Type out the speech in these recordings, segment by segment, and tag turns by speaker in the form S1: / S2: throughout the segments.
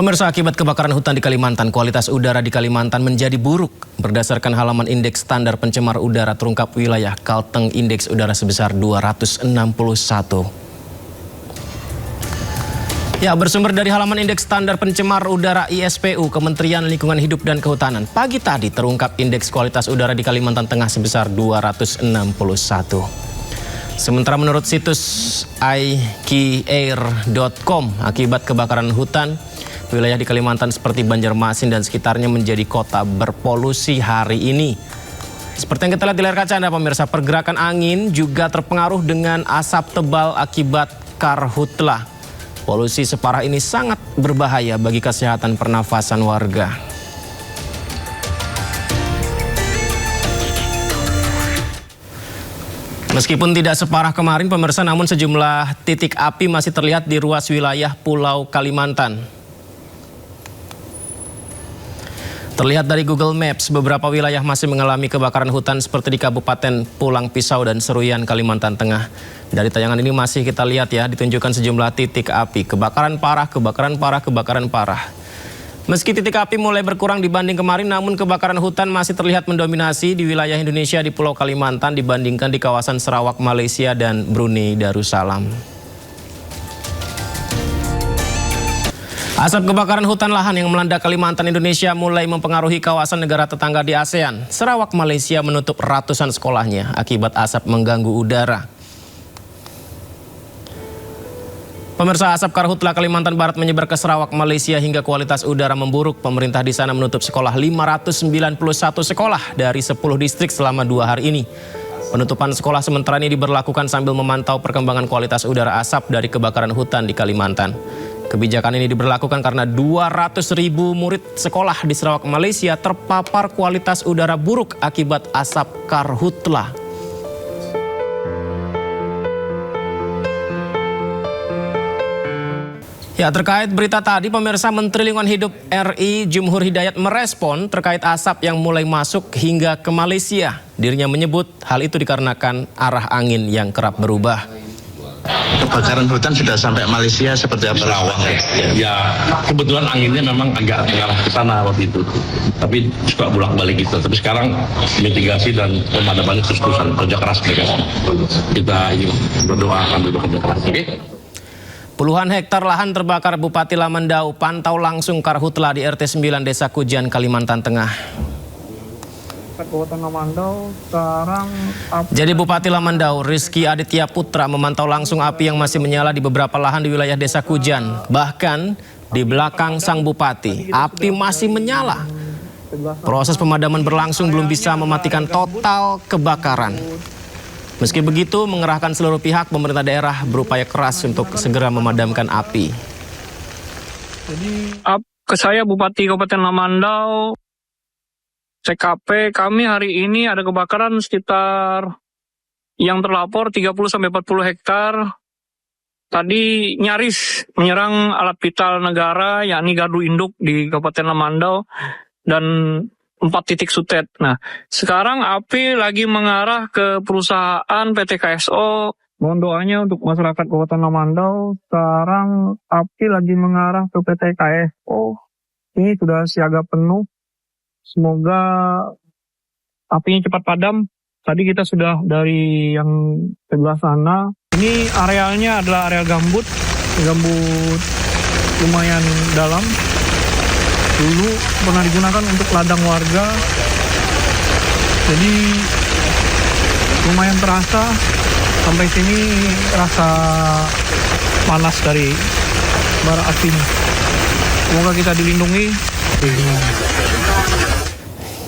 S1: Pemirsa, akibat kebakaran hutan di Kalimantan, kualitas udara di Kalimantan menjadi buruk. Berdasarkan halaman indeks standar pencemar udara terungkap wilayah Kalteng indeks udara sebesar 261. Ya, bersumber dari halaman indeks standar pencemar udara ISPU, Kementerian Lingkungan Hidup dan Kehutanan, pagi tadi terungkap indeks kualitas udara di Kalimantan Tengah sebesar 261. Sementara menurut situs iqair.com, akibat kebakaran hutan, wilayah di Kalimantan seperti Banjarmasin dan sekitarnya menjadi kota berpolusi hari ini. Seperti yang kita lihat di layar kaca Anda pemirsa, pergerakan angin juga terpengaruh dengan asap tebal akibat karhutla. Polusi separah ini sangat berbahaya bagi kesehatan pernafasan warga. Meskipun tidak separah kemarin pemirsa, namun sejumlah titik api masih terlihat di ruas wilayah Pulau Kalimantan. Terlihat dari Google Maps, beberapa wilayah masih mengalami kebakaran hutan seperti di Kabupaten Pulang Pisau dan Seruyan, Kalimantan Tengah. Dari tayangan ini masih kita lihat ya, ditunjukkan sejumlah titik api. Kebakaran parah, kebakaran parah, kebakaran parah. Meski titik api mulai berkurang dibanding kemarin, namun kebakaran hutan masih terlihat mendominasi di wilayah Indonesia di Pulau Kalimantan dibandingkan di kawasan Sarawak, Malaysia dan Brunei Darussalam. Asap kebakaran hutan lahan yang melanda Kalimantan Indonesia mulai mempengaruhi kawasan negara tetangga di ASEAN. Sarawak, Malaysia menutup ratusan sekolahnya akibat asap mengganggu udara. Pemirsa, asap karhutla Kalimantan Barat menyebar ke Sarawak, Malaysia hingga kualitas udara memburuk. Pemerintah di sana menutup sekolah 591 sekolah dari 10 distrik selama 2 hari ini. Penutupan sekolah sementara ini diberlakukan sambil memantau perkembangan kualitas udara asap dari kebakaran hutan di Kalimantan. Kebijakan ini diberlakukan karena 200.000 murid sekolah di Sarawak, Malaysia terpapar kualitas udara buruk akibat asap karhutla. Ya, terkait berita tadi pemirsa, Menteri Lingkungan Hidup RI Jumhur Hidayat merespon terkait asap yang mulai masuk hingga ke Malaysia. Dirinya menyebut hal itu dikarenakan arah angin yang kerap berubah.
S2: Kebakaran hutan sudah sampai Malaysia seperti apa?
S3: Ya, kebetulan anginnya memang agak mengarah ke sana waktu itu. Tapi suka bolak-balik gitu. Tapi sekarang mitigasi dan pemadamannya terus-terusan, kerja keras mereka. Kita berdoa akan bekerja keras. Oke?
S1: Puluhan hektar lahan terbakar. Bupati Lamandau pantau langsung karhutla di RT 9 Desa Kujan, Kalimantan Tengah. Jadi Bupati Lamandau Rizky Aditya Putra memantau langsung api yang masih menyala di beberapa lahan di wilayah Desa Kujan. Bahkan di belakang sang bupati, api masih menyala. Proses pemadaman berlangsung belum bisa mematikan total kebakaran. Meski begitu, mengerahkan seluruh pihak, pemerintah daerah berupaya keras untuk segera memadamkan api.
S4: Ke saya Bupati Kabupaten Lamandau, CKP kami hari ini ada kebakaran sekitar yang terlapor 30-40 hektar. Tadi nyaris menyerang alat vital negara yakni gardu induk di Kabupaten Lamandau dan 4 titik sutet. Nah, sekarang api lagi mengarah ke perusahaan PT KSO. Mohon doanya untuk masyarakat Kabupaten Lamandau. Sekarang api lagi mengarah ke PT KSO. Ini sudah siaga penuh. Semoga apinya cepat padam. Tadi kita sudah dari yang sebelah sana. Ini arealnya adalah area gambut lumayan dalam. Dulu pernah digunakan untuk ladang warga. Jadi lumayan terasa. Sampai sini rasa panas dari bara apinya. Semoga kita dilindungi.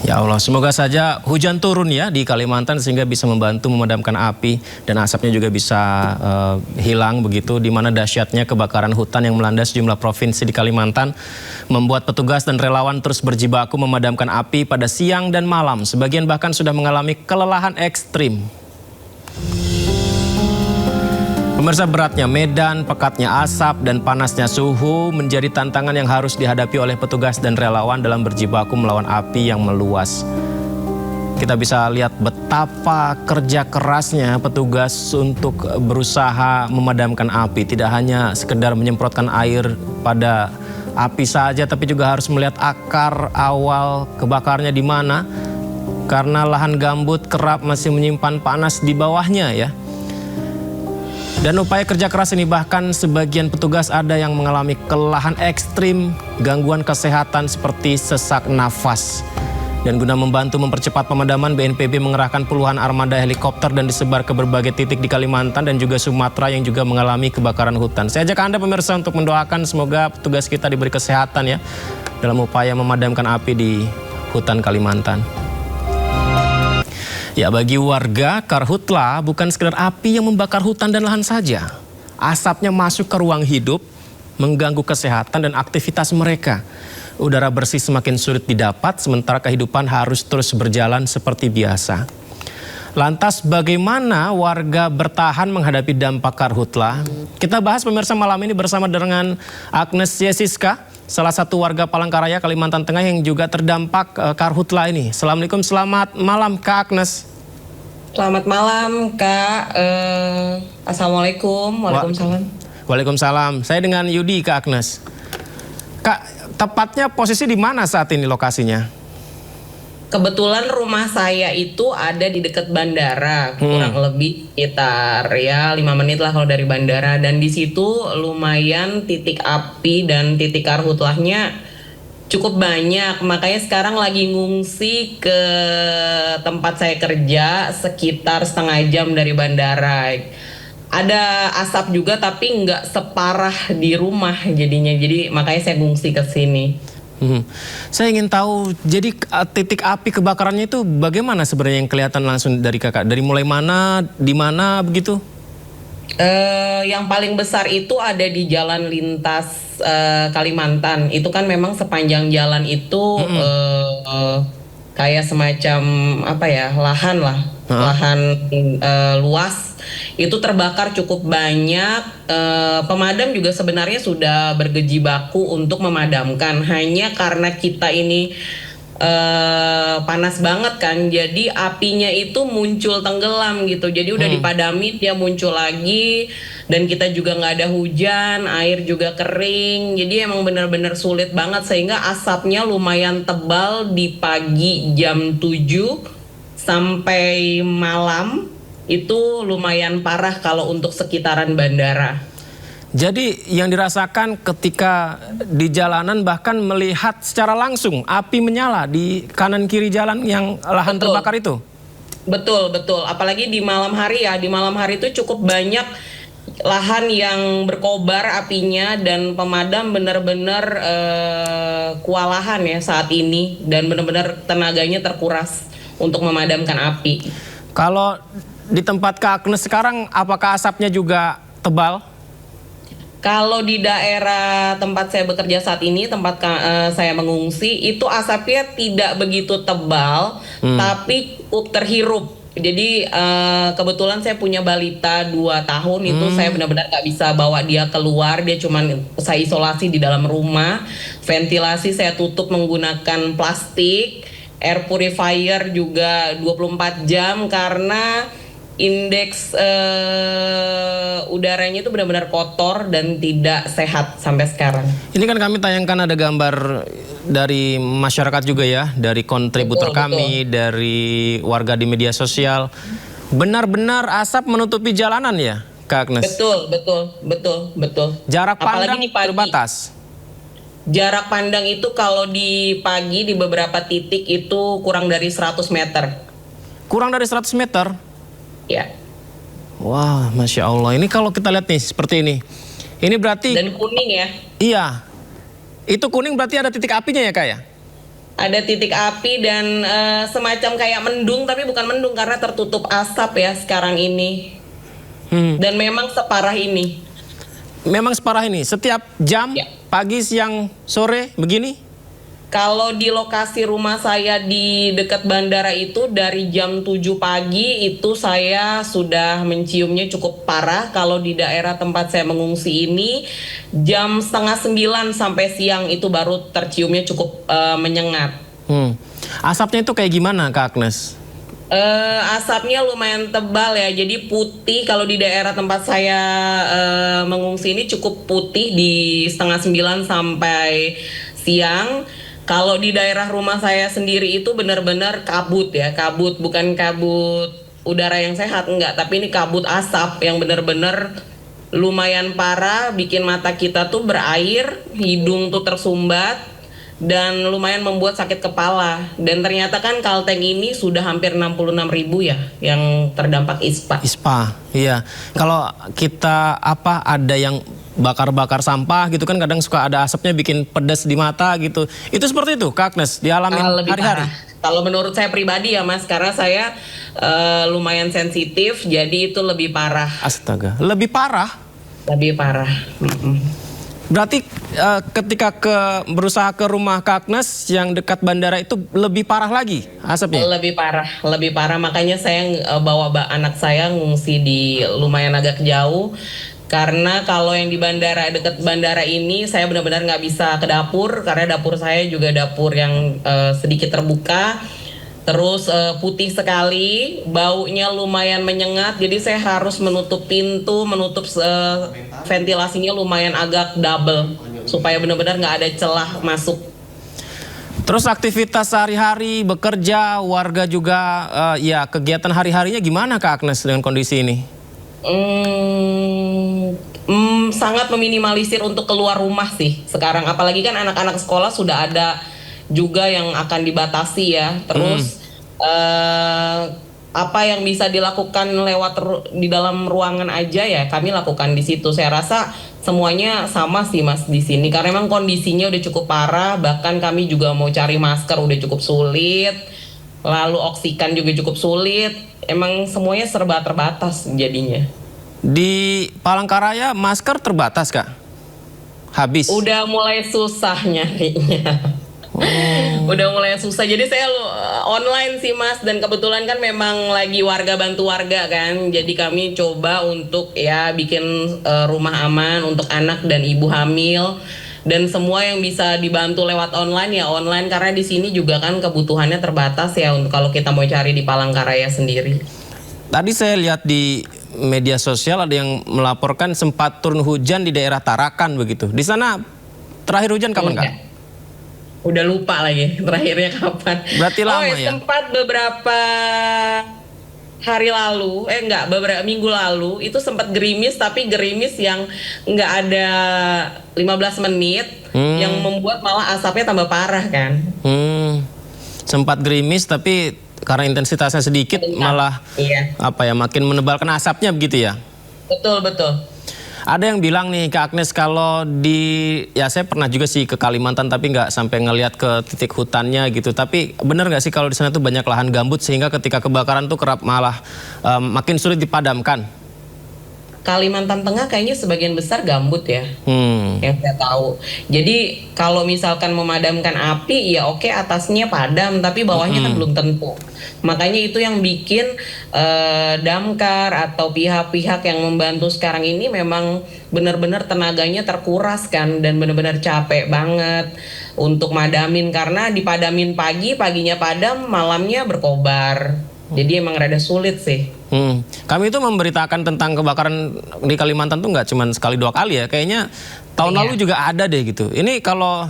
S1: Ya Allah, semoga saja hujan turun ya di Kalimantan sehingga bisa membantu memadamkan api dan asapnya juga bisa hilang begitu, di mana dahsyatnya kebakaran hutan yang melanda sejumlah provinsi di Kalimantan membuat petugas dan relawan terus berjibaku memadamkan api pada siang dan malam. Sebagian bahkan sudah mengalami kelelahan ekstrim. Pemirsa, beratnya medan, pekatnya asap, dan panasnya suhu menjadi tantangan yang harus dihadapi oleh petugas dan relawan dalam berjibaku melawan api yang meluas. Kita bisa lihat betapa kerja kerasnya petugas untuk berusaha memadamkan api. Tidak hanya sekedar menyemprotkan air pada api saja, tapi juga harus melihat akar awal kebakarnya di mana. Karena lahan gambut kerap masih menyimpan panas di bawahnya ya. Dan upaya kerja keras ini bahkan sebagian petugas ada yang mengalami kelelahan ekstrim, gangguan kesehatan seperti sesak nafas. Dan guna membantu mempercepat pemadaman, BNPB mengerahkan puluhan armada helikopter dan disebar ke berbagai titik di Kalimantan dan juga Sumatera yang juga mengalami kebakaran hutan. Saya ajak Anda pemirsa untuk mendoakan semoga petugas kita diberi kesehatan ya dalam upaya memadamkan api di hutan Kalimantan. Ya, bagi warga, karhutla bukan sekedar api yang membakar hutan dan lahan saja. Asapnya masuk ke ruang hidup, mengganggu kesehatan dan aktivitas mereka. Udara bersih semakin sulit didapat, sementara kehidupan harus terus berjalan seperti biasa. Lantas bagaimana warga bertahan menghadapi dampak karhutla? Kita bahas pemirsa malam ini bersama dengan Agnes Yesiska, salah satu warga Palangkaraya, Kalimantan Tengah yang juga terdampak karhutla ini. Assalamualaikum, selamat malam Kak Agnes.
S5: Selamat malam Kak. Assalamualaikum. Waalaikumsalam.
S1: Waalaikumsalam. Saya dengan Yudi Kak Agnes. Kak, tepatnya posisi di mana saat ini lokasinya?
S5: Kebetulan rumah saya itu ada di dekat bandara, kurang lebih sekitar ya 5 menit lah kalau dari bandara. Dan di situ lumayan titik api dan titik karhutlahnya cukup banyak. Makanya sekarang lagi ngungsi ke tempat saya kerja sekitar setengah jam dari bandara. Ada asap juga tapi nggak separah di rumah jadinya. Jadi makanya saya ngungsi ke sini.
S1: Saya ingin tahu, jadi titik api kebakarannya itu bagaimana sebenarnya yang kelihatan langsung dari kakak? Dari mulai mana, di mana begitu?
S5: Yang paling besar itu ada di jalan lintas Kalimantan. Itu kan memang sepanjang jalan itu kayak semacam apa ya, lahan lah, lahan luas. Itu terbakar cukup banyak. Pemadam juga sebenarnya sudah bergejibaku untuk memadamkan. Hanya karena kita ini panas banget kan, jadi apinya itu muncul tenggelam gitu. Jadi udah dipadamin, dia muncul lagi. Dan kita juga nggak ada hujan, air juga kering. Jadi emang benar-benar sulit banget. Sehingga asapnya lumayan tebal di pagi jam 7 sampai malam. Itu lumayan parah kalau untuk sekitaran bandara.
S1: Jadi yang dirasakan ketika di jalanan bahkan melihat secara langsung api menyala di kanan kiri jalan yang lahan terbakar itu?
S5: Betul, betul. Apalagi di malam hari ya. Di malam hari itu cukup banyak lahan yang berkobar apinya dan pemadam benar-benar kewalahan ya saat ini. Dan benar-benar tenaganya terkuras untuk memadamkan api.
S1: Kalau di tempat Kak Agnes sekarang, apakah asapnya juga tebal?
S5: Kalau di daerah tempat saya bekerja saat ini, tempat saya mengungsi, itu asapnya tidak begitu tebal, tapi cukup terhirup. Jadi kebetulan saya punya balita 2 tahun, itu saya benar-benar gak bisa bawa dia keluar, dia cuman saya isolasi di dalam rumah. Ventilasi saya tutup menggunakan plastik, air purifier juga 24 jam karena indeks udaranya itu benar-benar kotor dan tidak sehat sampai sekarang.
S1: Ini kan kami tayangkan ada gambar dari masyarakat juga ya, dari kontributor kami, dari warga di media sosial. Benar-benar asap menutupi jalanan ya, Kak Agnes?
S5: Betul.
S1: Jarak pandang
S5: Apalagi di pagi.
S1: terbatas?
S5: Jarak pandang itu kalau di pagi di beberapa titik itu kurang dari 100 meter.
S1: Kurang dari 100 meter?
S5: Ya.
S1: Wah, Masya Allah. Ini kalau kita lihat nih, seperti ini. Ini berarti...
S5: Dan kuning ya.
S1: Iya. Itu kuning berarti ada titik apinya ya, Kak ya?
S5: Ada titik api dan semacam kayak mendung, tapi bukan mendung karena tertutup asap ya sekarang ini. Dan memang separah ini.
S1: Memang separah ini? Setiap jam,
S5: Ya.
S1: pagi, siang, sore, begini?
S5: Kalau di lokasi rumah saya di dekat bandara itu dari jam 7 pagi itu saya sudah menciumnya cukup parah. Kalau di daerah tempat saya mengungsi ini jam 8:30 sampai siang itu baru terciumnya cukup menyengat.
S1: Asapnya itu kayak gimana, Kak Agnes?
S5: Asapnya lumayan tebal ya, jadi putih. Kalau di daerah tempat saya mengungsi ini cukup putih di 8:30 sampai siang. Kalau di daerah rumah saya sendiri itu benar-benar kabut ya, kabut, bukan kabut udara yang sehat, enggak, tapi ini kabut asap yang benar-benar lumayan parah, bikin mata kita tuh berair, hidung tuh tersumbat, dan lumayan membuat sakit kepala. Dan ternyata kan Kalteng ini sudah hampir 66.000 ya yang terdampak ISPA.
S1: ISPA, iya. Kalau kita ada yang bakar-bakar sampah gitu kan, kadang suka ada asapnya bikin pedas di mata gitu. Itu seperti itu, Kak Agnes, dialami
S5: Lebih
S1: hari-hari?
S5: parah. Kalau menurut saya pribadi ya Mas, karena saya lumayan sensitif, jadi itu lebih parah.
S1: Astaga, lebih parah?
S5: Lebih parah.
S1: Berarti ketika berusaha ke rumah Kak Agnes yang dekat bandara itu lebih parah lagi asapnya?
S5: Lebih parah. Makanya saya bawa anak saya ngungsi di lumayan agak jauh. Karena kalau yang di bandara, dekat bandara ini saya benar-benar nggak bisa ke dapur. Karena dapur saya juga dapur yang sedikit terbuka. Terus putih sekali, baunya lumayan menyengat. Jadi saya harus menutup pintu, menutup ventilasinya lumayan agak double. Supaya benar-benar nggak ada celah masuk.
S1: Terus aktivitas sehari-hari, bekerja, warga juga, ya kegiatan hari-harinya gimana Kak Agnes dengan kondisi ini?
S5: Sangat meminimalisir untuk keluar rumah sih sekarang. Apalagi kan anak-anak sekolah sudah ada juga yang akan dibatasi ya. Terus apa yang bisa dilakukan lewat di dalam ruangan aja ya kami lakukan di situ. Saya rasa semuanya sama sih Mas di sini karena memang kondisinya udah cukup parah. Bahkan kami juga mau cari masker udah cukup sulit. Lalu oksigen juga cukup sulit. Emang semuanya serba terbatas jadinya.
S1: Di Palangkaraya masker terbatas Kak? Habis?
S5: Udah mulai susah nyarinya. Udah mulai susah. Jadi saya online sih Mas. Dan kebetulan kan memang lagi warga bantu warga kan. Jadi kami coba untuk ya bikin rumah aman untuk anak dan ibu hamil. Dan semua yang bisa dibantu lewat online ya online. Karena di sini juga kan kebutuhannya terbatas ya untuk kalau kita mau cari di Palangkaraya sendiri.
S1: Tadi saya lihat di media sosial ada yang melaporkan sempat turun hujan di daerah Tarakan begitu. Di sana terakhir hujan kapan Kak?
S5: Udah lupa lagi terakhirnya kapan.
S1: Berarti lama ya?
S5: Sempat beberapa hari lalu, beberapa minggu lalu itu sempat gerimis, tapi gerimis yang nggak ada 15 menit, yang membuat malah asapnya tambah parah kan.
S1: Sempat gerimis tapi karena intensitasnya sedikit malah makin menebalkan asapnya begitu ya?
S5: Betul.
S1: Ada yang bilang nih Kak Agnes kalau saya pernah juga sih ke Kalimantan tapi nggak sampai ngelihat ke titik hutannya gitu. Tapi bener nggak sih kalau di sana tuh banyak lahan gambut sehingga ketika kebakaran tuh kerap malah makin sulit dipadamkan?
S5: Kalimantan Tengah kayaknya sebagian besar gambut ya, yang saya tahu. Jadi kalau misalkan memadamkan api ya oke atasnya padam, tapi bawahnya kan belum tentu. Makanya itu yang bikin damkar atau pihak-pihak yang membantu sekarang ini memang benar-benar tenaganya terkuras kan, dan benar-benar capek banget untuk madamin karena dipadamin paginya padam, malamnya berkobar. Jadi emang rada sulit sih.
S1: Kami itu memberitakan tentang kebakaran di Kalimantan tuh nggak cuma sekali dua kali ya. Kayaknya tahun lalu juga ada deh gitu. Ini kalau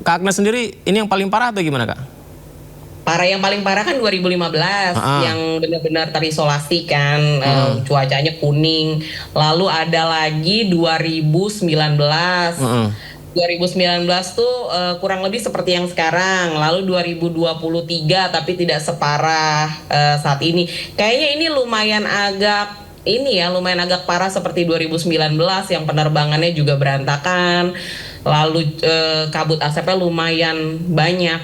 S1: Kak Agnes sendiri ini yang paling parah atau gimana Kak?
S5: Yang paling parah kan 2015 yang benar-benar terisolasi kan, cuacanya kuning. Lalu ada lagi 2019. 2019 tuh kurang lebih seperti yang sekarang. Lalu 2023 tapi tidak separah saat ini. Kayaknya ini lumayan agak parah seperti 2019 yang penerbangannya juga berantakan. Lalu kabut asapnya lumayan banyak.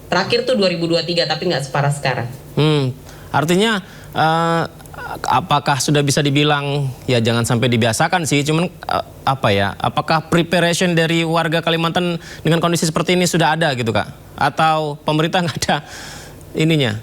S5: Terakhir tuh 2023 tapi nggak separah sekarang.
S1: Artinya apakah sudah bisa dibilang ya jangan sampai dibiasakan sih, cuman apakah preparation dari warga Kalimantan dengan kondisi seperti ini sudah ada gitu Kak? Atau pemerintah nggak ada ininya?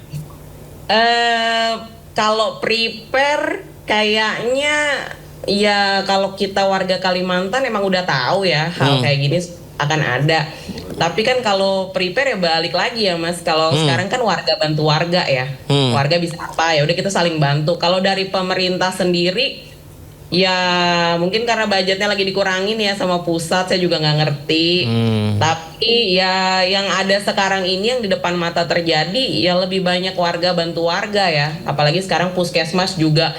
S5: Kalau prepare kayaknya ya kalau kita warga Kalimantan emang udah tahu ya hal kayak gini akan ada. Tapi kan kalau prepare ya balik lagi ya Mas. Kalau sekarang kan warga bantu warga ya. Warga bisa apa ya udah kita saling bantu. Kalau dari pemerintah sendiri ya mungkin karena budgetnya lagi dikurangin ya sama pusat, saya juga nggak ngerti. Tapi ya yang ada sekarang ini yang di depan mata terjadi ya lebih banyak warga bantu warga ya. Apalagi sekarang puskesmas juga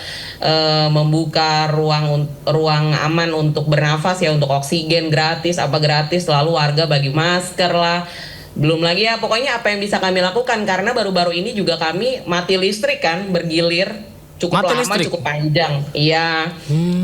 S5: membuka ruang aman untuk bernafas ya, untuk oksigen gratis, apa gratis, lalu warga bagi masker lah. Belum lagi ya pokoknya apa yang bisa kami lakukan karena baru-baru ini juga kami mati listrik kan bergilir. Cukup
S1: Mati
S5: lama,
S1: listrik?
S5: cukup panjang. Iya.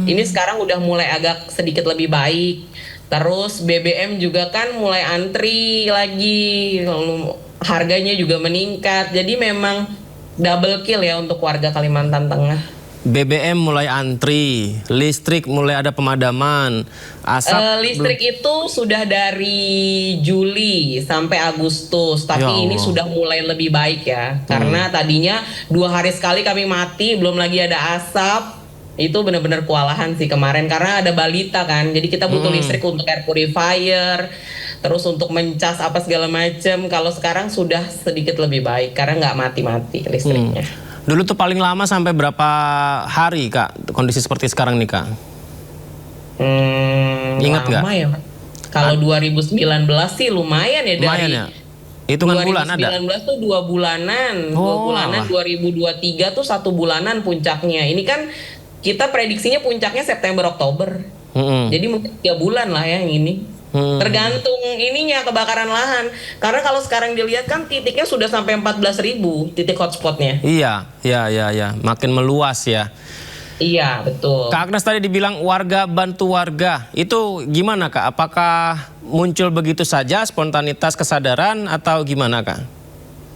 S5: Ini sekarang udah mulai agak sedikit lebih baik. Terus BBM juga kan mulai antri lagi. Lalu harganya juga meningkat. Jadi memang double kill ya untuk warga Kalimantan Tengah.
S1: BBM mulai antri, listrik mulai ada pemadaman, asap
S5: Listrik itu sudah dari Juli sampai Agustus, tapi
S1: Ya
S5: ini
S1: Allah.
S5: sudah mulai lebih baik ya. Karena tadinya 2 hari sekali kami mati, belum lagi ada asap. Itu benar-benar kewalahan sih kemarin karena ada balita kan. Jadi kita butuh listrik untuk air purifier, terus untuk mencas apa segala macam. Kalau sekarang sudah sedikit lebih baik karena nggak mati-mati listriknya.
S1: Dulu tuh paling lama sampai berapa hari Kak kondisi seperti sekarang nih Kak? Ingat nggak?
S5: Lama ya, Mas. Kalau 2019 sih lumayan ya
S1: Lumayan
S5: dari
S1: ya? Hitungan bulan ada?
S5: 2019 tuh 2 bulanan,
S1: Oh,
S5: 2 bulanan.
S1: alah.
S5: 2023 tuh 1 bulanan puncaknya. Ini kan kita prediksinya puncaknya September Oktober. Jadi mungkin 3 bulan lah ya yang ini. Tergantung ininya kebakaran lahan. Karena kalau sekarang dilihat kan titiknya sudah sampai 14.000 titik hotspotnya.
S1: Iya, makin meluas ya.
S5: Iya betul.
S1: Kak Agnes tadi dibilang warga bantu warga, itu gimana Kak? Apakah muncul begitu saja spontanitas kesadaran atau gimana Kak?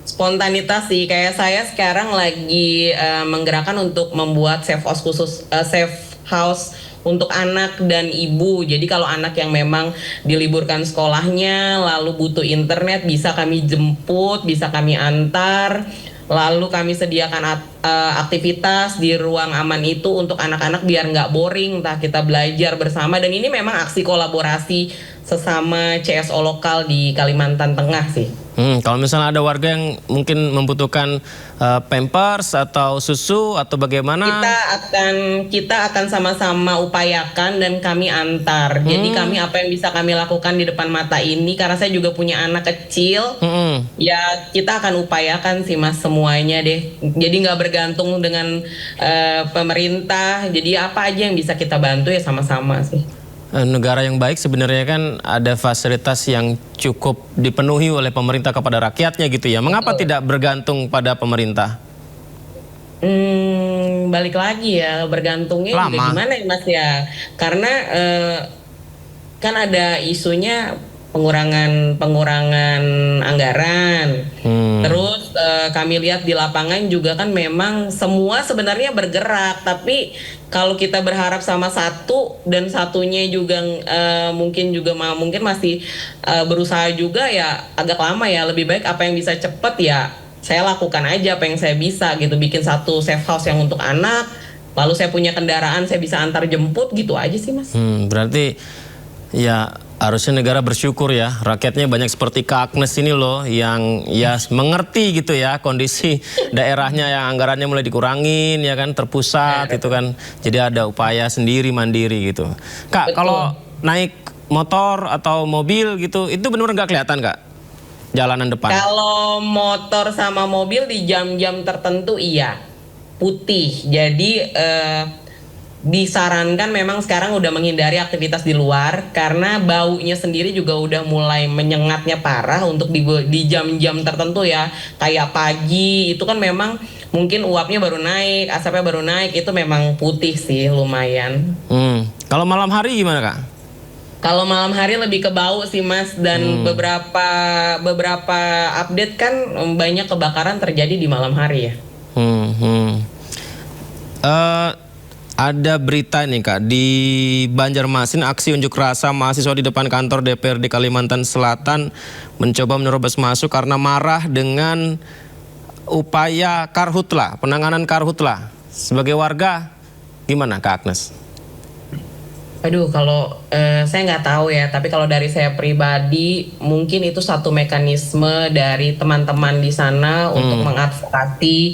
S5: Spontanitas sih, kayak saya sekarang lagi menggerakkan untuk membuat safe house khusus, safe house untuk anak dan ibu. Jadi kalau anak yang memang diliburkan sekolahnya lalu butuh internet bisa kami jemput, bisa kami antar. Lalu kami sediakan aktivitas di ruang aman itu untuk anak-anak biar nggak boring, entah kita belajar bersama. Dan ini memang aksi kolaborasi sesama CSO lokal di Kalimantan Tengah sih.
S1: Kalau misalnya ada warga yang mungkin membutuhkan pampers atau susu atau bagaimana?
S5: Kita akan sama-sama upayakan dan kami antar. Jadi kami apa yang bisa kami lakukan di depan mata ini karena saya juga punya anak kecil. Ya kita akan upayakan sih Mas semuanya deh. Jadi nggak bergantung dengan pemerintah. Jadi apa aja yang bisa kita bantu ya sama-sama sih.
S1: Negara yang baik sebenarnya kan ada fasilitas yang cukup dipenuhi oleh pemerintah kepada rakyatnya gitu ya. Mengapa tidak bergantung pada pemerintah?
S5: Balik lagi ya bergantungnya juga gimana ya Mas ya. Karena kan ada isunya pengurangan anggaran. Terus kami lihat di lapangan juga kan memang semua sebenarnya bergerak, tapi kalau kita berharap sama satu dan satunya juga mungkin masih berusaha juga ya agak lama ya. Lebih baik apa yang bisa cepet ya saya lakukan aja apa yang saya bisa gitu, bikin satu safe house yang untuk anak, lalu saya punya kendaraan saya bisa antar jemput gitu aja sih Mas.
S1: Berarti ya harusnya negara bersyukur ya, rakyatnya banyak seperti Kak Agnes ini loh yang ya mengerti gitu ya kondisi daerahnya yang anggarannya mulai dikurangin ya kan, terpusat itu kan, jadi ada upaya sendiri mandiri gitu. Kak, kalau naik motor atau mobil gitu, itu benar-benar nggak kelihatan Kak jalanan depan?
S5: Kalau motor sama mobil di jam-jam tertentu iya putih, jadi disarankan memang sekarang udah menghindari aktivitas di luar karena baunya sendiri juga udah mulai menyengatnya parah untuk di jam-jam tertentu ya, kayak pagi itu kan memang mungkin uapnya baru naik, asapnya baru naik, itu memang putih sih lumayan.
S1: Kalau malam hari gimana Kak?
S5: Kalau malam hari lebih ke bau sih Mas, dan beberapa update kan banyak kebakaran terjadi di malam hari ya.
S1: Ada berita nih Kak, di Banjarmasin aksi unjuk rasa mahasiswa di depan kantor DPRD Kalimantan Selatan mencoba menerobos masuk karena marah dengan upaya karhutla, penanganan karhutla. Sebagai warga, gimana Kak Agnes?
S5: Aduh, kalau saya nggak tahu ya, tapi kalau dari saya pribadi, mungkin itu satu mekanisme dari teman-teman di sana untuk mengadvokasi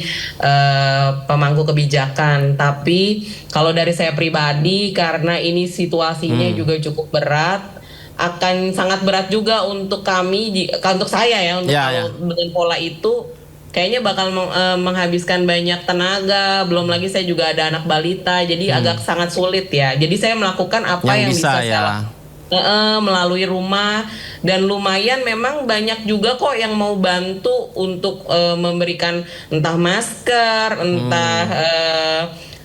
S5: pemangku kebijakan. Tapi kalau dari saya pribadi, karena ini situasinya juga cukup berat, akan sangat berat juga untuk kami, untuk saya ya, untuk kalau dengan pola itu. Kayaknya bakal menghabiskan banyak tenaga, belum lagi saya juga ada anak balita, jadi agak sangat sulit ya. Jadi saya melakukan apa yang bisa saya melalui rumah, dan lumayan memang banyak juga kok yang mau bantu untuk memberikan entah masker, entah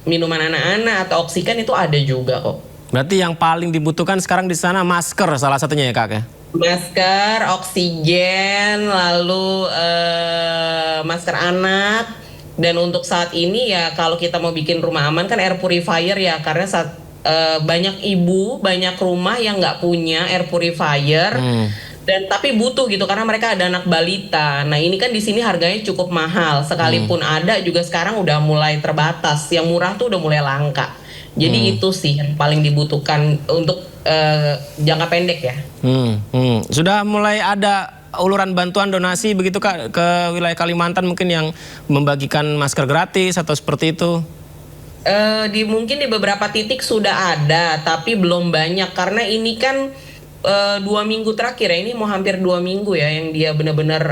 S5: minuman anak-anak atau oksigen, itu ada juga kok.
S1: Berarti yang paling dibutuhkan sekarang di sana masker salah satunya ya Kak ya?
S5: Masker, oksigen, lalu masker anak, dan untuk saat ini ya kalau kita mau bikin rumah aman kan air purifier ya, karena banyak ibu, banyak rumah yang nggak punya air purifier dan tapi butuh gitu karena mereka ada anak balita. Nah ini kan di sini harganya cukup mahal, sekalipun ada juga sekarang udah mulai terbatas, yang murah tuh udah mulai langka. Jadi itu sih yang paling dibutuhkan untuk jangka pendek ya.
S1: Sudah mulai ada uluran bantuan donasi begitu Kak ke wilayah Kalimantan mungkin yang membagikan masker gratis atau seperti itu?
S5: Mungkin di beberapa titik sudah ada, tapi belum banyak karena ini kan 2 minggu terakhir ya, ini mau hampir 2 minggu ya yang dia benar-benar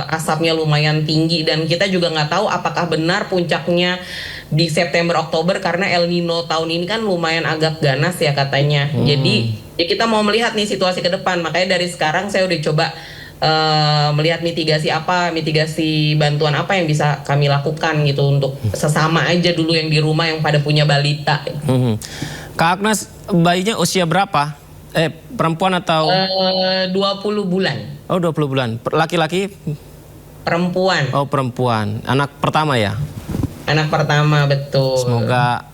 S5: asapnya lumayan tinggi, dan kita juga nggak tahu apakah benar puncaknya di September Oktober karena El Nino tahun ini kan lumayan agak ganas ya katanya. Jadi ya kita mau melihat nih situasi ke depan, makanya dari sekarang saya udah coba melihat mitigasi bantuan apa yang bisa kami lakukan gitu untuk sesama aja dulu yang di rumah yang pada punya balita.
S1: Kak Agnes, bayinya usia berapa? Perempuan atau?
S5: 20 bulan.
S1: Oh 20 bulan. Laki-laki?
S5: Perempuan.
S1: Oh perempuan. Anak pertama ya?
S5: Anak pertama, betul.
S1: Semoga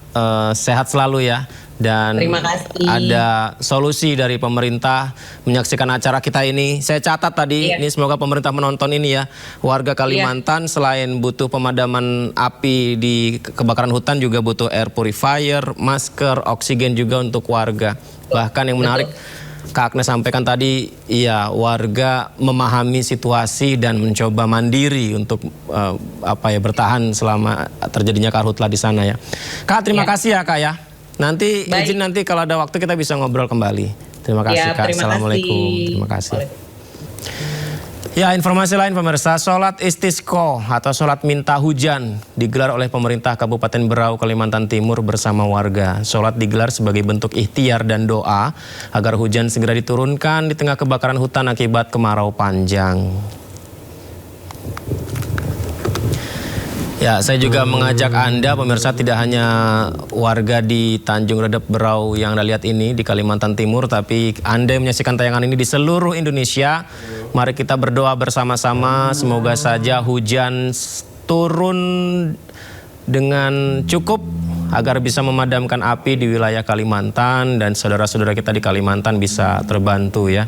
S1: sehat selalu ya. Dan
S5: terima kasih.
S1: Ada solusi dari pemerintah menyaksikan acara kita ini. Saya catat tadi, ini semoga pemerintah menonton ini ya. Warga Kalimantan selain butuh pemadaman api di kebakaran hutan juga butuh air purifier, masker, oksigen juga untuk warga. Bahkan yang menarik, Kak Agnes sampaikan tadi, iya warga memahami situasi dan mencoba mandiri untuk bertahan selama terjadinya karhutlah di sana ya. Kak, terima kasih ya Kak ya. Nanti izin nanti kalau ada waktu kita bisa ngobrol kembali. Terima kasih Kak. Assalamualaikum. Terima kasih. Ya, informasi lain pemirsa, sholat istisqo atau sholat minta hujan digelar oleh pemerintah Kabupaten Berau, Kalimantan Timur bersama warga. Sholat digelar sebagai bentuk ikhtiar dan doa agar hujan segera diturunkan di tengah kebakaran hutan akibat kemarau panjang. Ya, saya juga mengajak Anda pemirsa, tidak hanya warga di Tanjung Redep Berau yang Anda lihat ini di Kalimantan Timur, tapi Anda yang menyaksikan tayangan ini di seluruh Indonesia. Mari kita berdoa bersama-sama, semoga saja hujan turun dengan cukup agar bisa memadamkan api di wilayah Kalimantan dan saudara-saudara kita di Kalimantan bisa terbantu ya.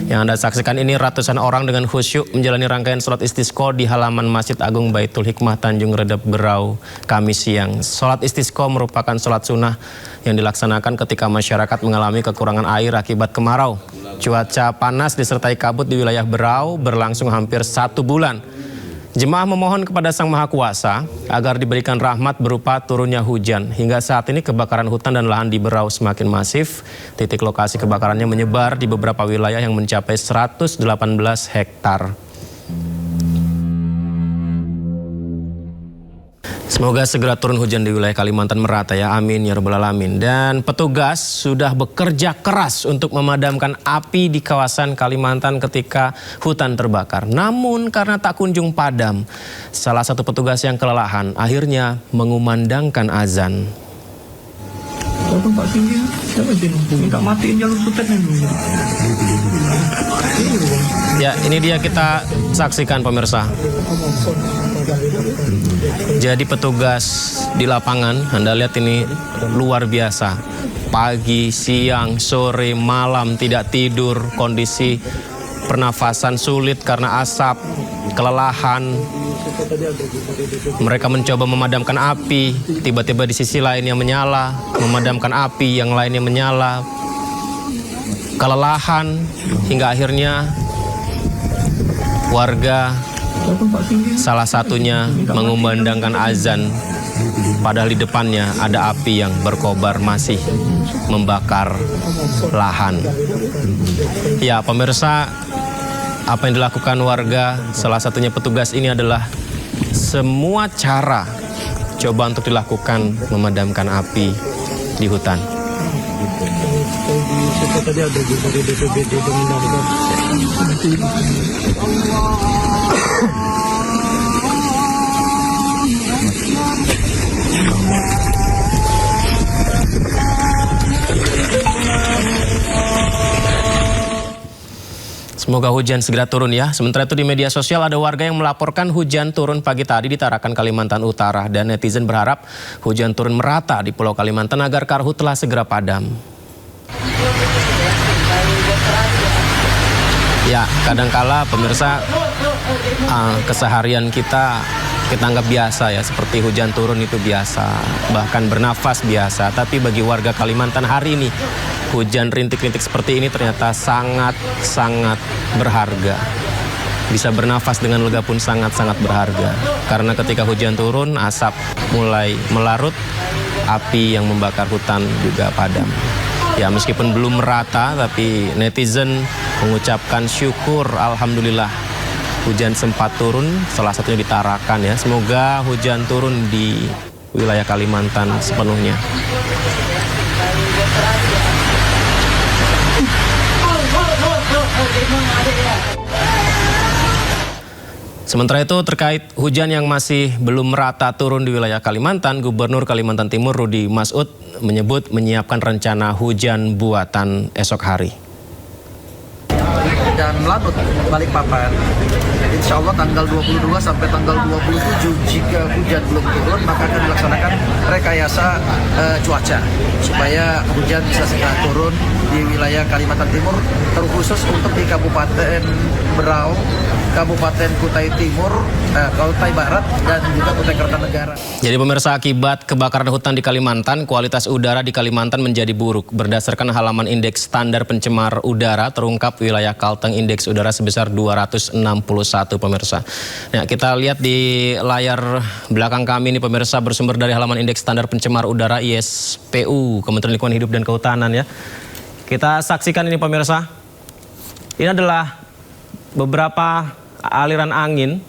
S1: Yang Anda saksikan ini ratusan orang dengan khusyuk menjalani rangkaian sholat istisqo di halaman Masjid Agung Baitul Hikmah Tanjung Redep Berau Kamis siang. Sholat istisqo merupakan sholat sunnah yang dilaksanakan ketika masyarakat mengalami kekurangan air akibat kemarau. Cuaca panas disertai kabut di wilayah Berau berlangsung hampir 1 bulan. Jemaah memohon kepada Sang Maha Kuasa agar diberikan rahmat berupa turunnya hujan. Hingga saat ini kebakaran hutan dan lahan di Berau semakin masif. Titik lokasi kebakarannya menyebar di beberapa wilayah yang mencapai 118 hektar. Semoga segera turun hujan di wilayah Kalimantan merata ya, amin ya rabbal alamin. Dan petugas sudah bekerja keras untuk memadamkan api di kawasan Kalimantan ketika hutan terbakar. Namun karena tak kunjung padam, salah satu petugas yang kelelahan akhirnya mengumandangkan azan. Ya, ini dia kita saksikan pemirsa. Jadi petugas di lapangan, Anda lihat ini luar biasa. Pagi, siang, sore, malam tidak tidur, kondisi pernafasan sulit karena asap. kelelahan. Mereka mencoba memadamkan api, tiba-tiba di sisi lainnya menyala, memadamkan api, yang lainnya menyala. Kelelahan hingga akhirnya warga salah satunya mengumandangkan azan, padahal di depannya ada api yang berkobar masih membakar lahan. Ya, pemirsa, apa yang dilakukan warga, salah satunya petugas ini adalah semua cara coba untuk dilakukan memadamkan api di hutan.
S6: Tadi ada juga di BPBD menambah.
S1: Semoga hujan segera turun ya. Sementara itu di media sosial ada warga yang melaporkan hujan turun pagi tadi di Tarakan, Kalimantan Utara. Dan netizen berharap hujan turun merata di Pulau Kalimantan agar karhutlah segera padam. Ya, kadangkala pemirsa, keseharian kita anggap biasa ya, seperti hujan turun itu biasa, bahkan bernafas biasa. Tapi bagi warga Kalimantan hari ini, hujan rintik-rintik seperti ini ternyata sangat-sangat berharga. Bisa bernafas dengan lega pun sangat-sangat berharga. Karena ketika hujan turun, asap mulai melarut, api yang membakar hutan juga padam. Ya, meskipun belum merata, tapi netizen mengucapkan syukur, alhamdulillah hujan sempat turun, salah satunya di Tarakan ya. Semoga hujan turun di wilayah Kalimantan sepenuhnya. Sementara itu terkait hujan yang masih belum merata turun di wilayah Kalimantan, Gubernur Kalimantan Timur Rudy Masud menyebut menyiapkan rencana hujan buatan esok hari.
S7: Dan Lanut Balikpapan, insya Allah tanggal 22 sampai tanggal 27 jika hujan belum turun maka akan dilaksanakan rekayasa cuaca supaya hujan bisa segera turun di wilayah Kalimantan Timur, terkhusus untuk di Kabupaten Berau, Kabupaten Kutai Timur, Kutai Barat, dan juga Kutai Kartanegara.
S1: Jadi pemirsa, akibat kebakaran hutan di Kalimantan, kualitas udara di Kalimantan menjadi buruk. Berdasarkan halaman indeks standar pencemar udara, terungkap wilayah Kalteng indeks udara sebesar 261 pemirsa. Nah, kita lihat di layar belakang kami ini pemirsa, bersumber dari halaman indeks standar pencemar udara ISPU, Kementerian Lingkungan Hidup dan Kehutanan ya. Kita saksikan ini pemirsa. Ini adalah beberapa aliran angin.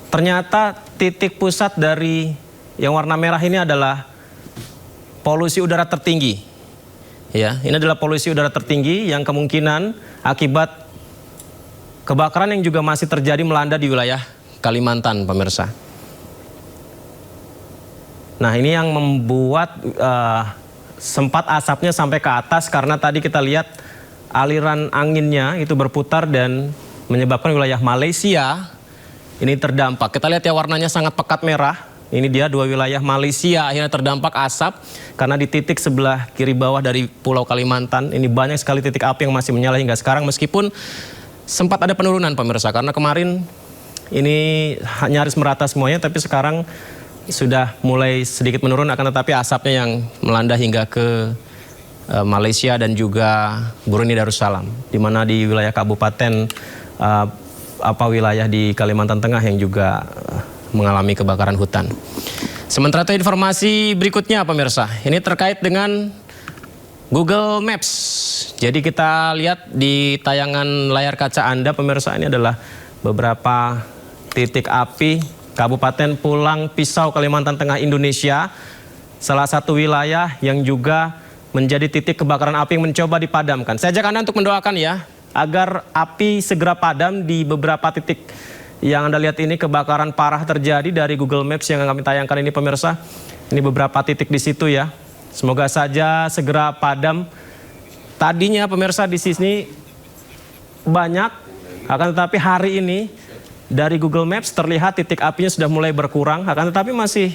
S1: Ternyata titik pusat dari yang warna merah ini adalah polusi udara tertinggi. Ya, ini adalah polusi udara tertinggi yang kemungkinan akibat kebakaran yang juga masih terjadi melanda di wilayah Kalimantan, pemirsa. Nah, ini yang membuat sempat asapnya sampai ke atas karena tadi kita lihat aliran anginnya itu berputar dan menyebabkan wilayah Malaysia ini terdampak. Kita lihat ya, warnanya sangat pekat merah. Ini dia dua wilayah Malaysia akhirnya terdampak asap karena di titik sebelah kiri bawah dari Pulau Kalimantan ini banyak sekali titik api yang masih menyala hingga sekarang, meskipun sempat ada penurunan pemirsa karena kemarin ini nyaris merata semuanya, tapi sekarang sudah mulai sedikit menurun, akan tetapi asapnya yang melanda hingga ke Malaysia dan juga Brunei Darussalam, di mana di wilayah kabupaten wilayah di Kalimantan Tengah yang juga mengalami kebakaran hutan. Sementara itu informasi berikutnya pemirsa, ini terkait dengan Google Maps. Jadi kita lihat di tayangan layar kaca Anda pemirsa, ini adalah beberapa titik api Kabupaten Pulang Pisau, Kalimantan Tengah, Indonesia. Salah satu wilayah yang juga menjadi titik kebakaran api yang mencoba dipadamkan. Saya ajak Anda untuk mendoakan ya, agar api segera padam di beberapa titik yang Anda lihat ini. Kebakaran parah terjadi dari Google Maps yang kami tayangkan ini pemirsa. Ini beberapa titik di situ ya. Semoga saja segera padam. Tadinya pemirsa di sini banyak, akan tetapi hari ini dari Google Maps terlihat titik apinya sudah mulai berkurang, akan tetapi masih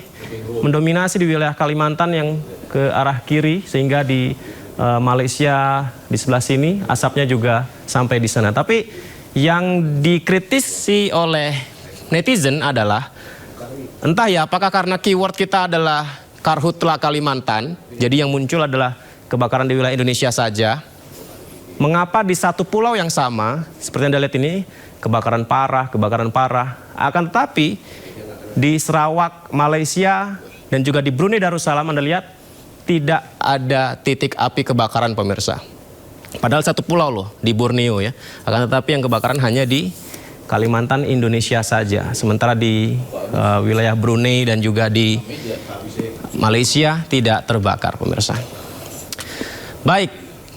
S1: mendominasi di wilayah Kalimantan yang ke arah kiri, sehingga di Malaysia di sebelah sini asapnya juga sampai di sana. Tapi yang dikritisi oleh netizen adalah entah ya apakah karena keyword kita adalah Karhutla Kalimantan, jadi yang muncul adalah kebakaran di wilayah Indonesia saja. Mengapa di satu pulau yang sama, seperti Anda lihat ini, kebakaran parah, akan tetapi di Sarawak, Malaysia, dan juga di Brunei Darussalam Anda lihat tidak ada titik api kebakaran pemirsa. Padahal satu pulau loh, di Borneo ya. Akan tetapi yang kebakaran hanya di Kalimantan Indonesia saja. Sementara di wilayah Brunei dan juga di Malaysia tidak terbakar pemirsa. Baik,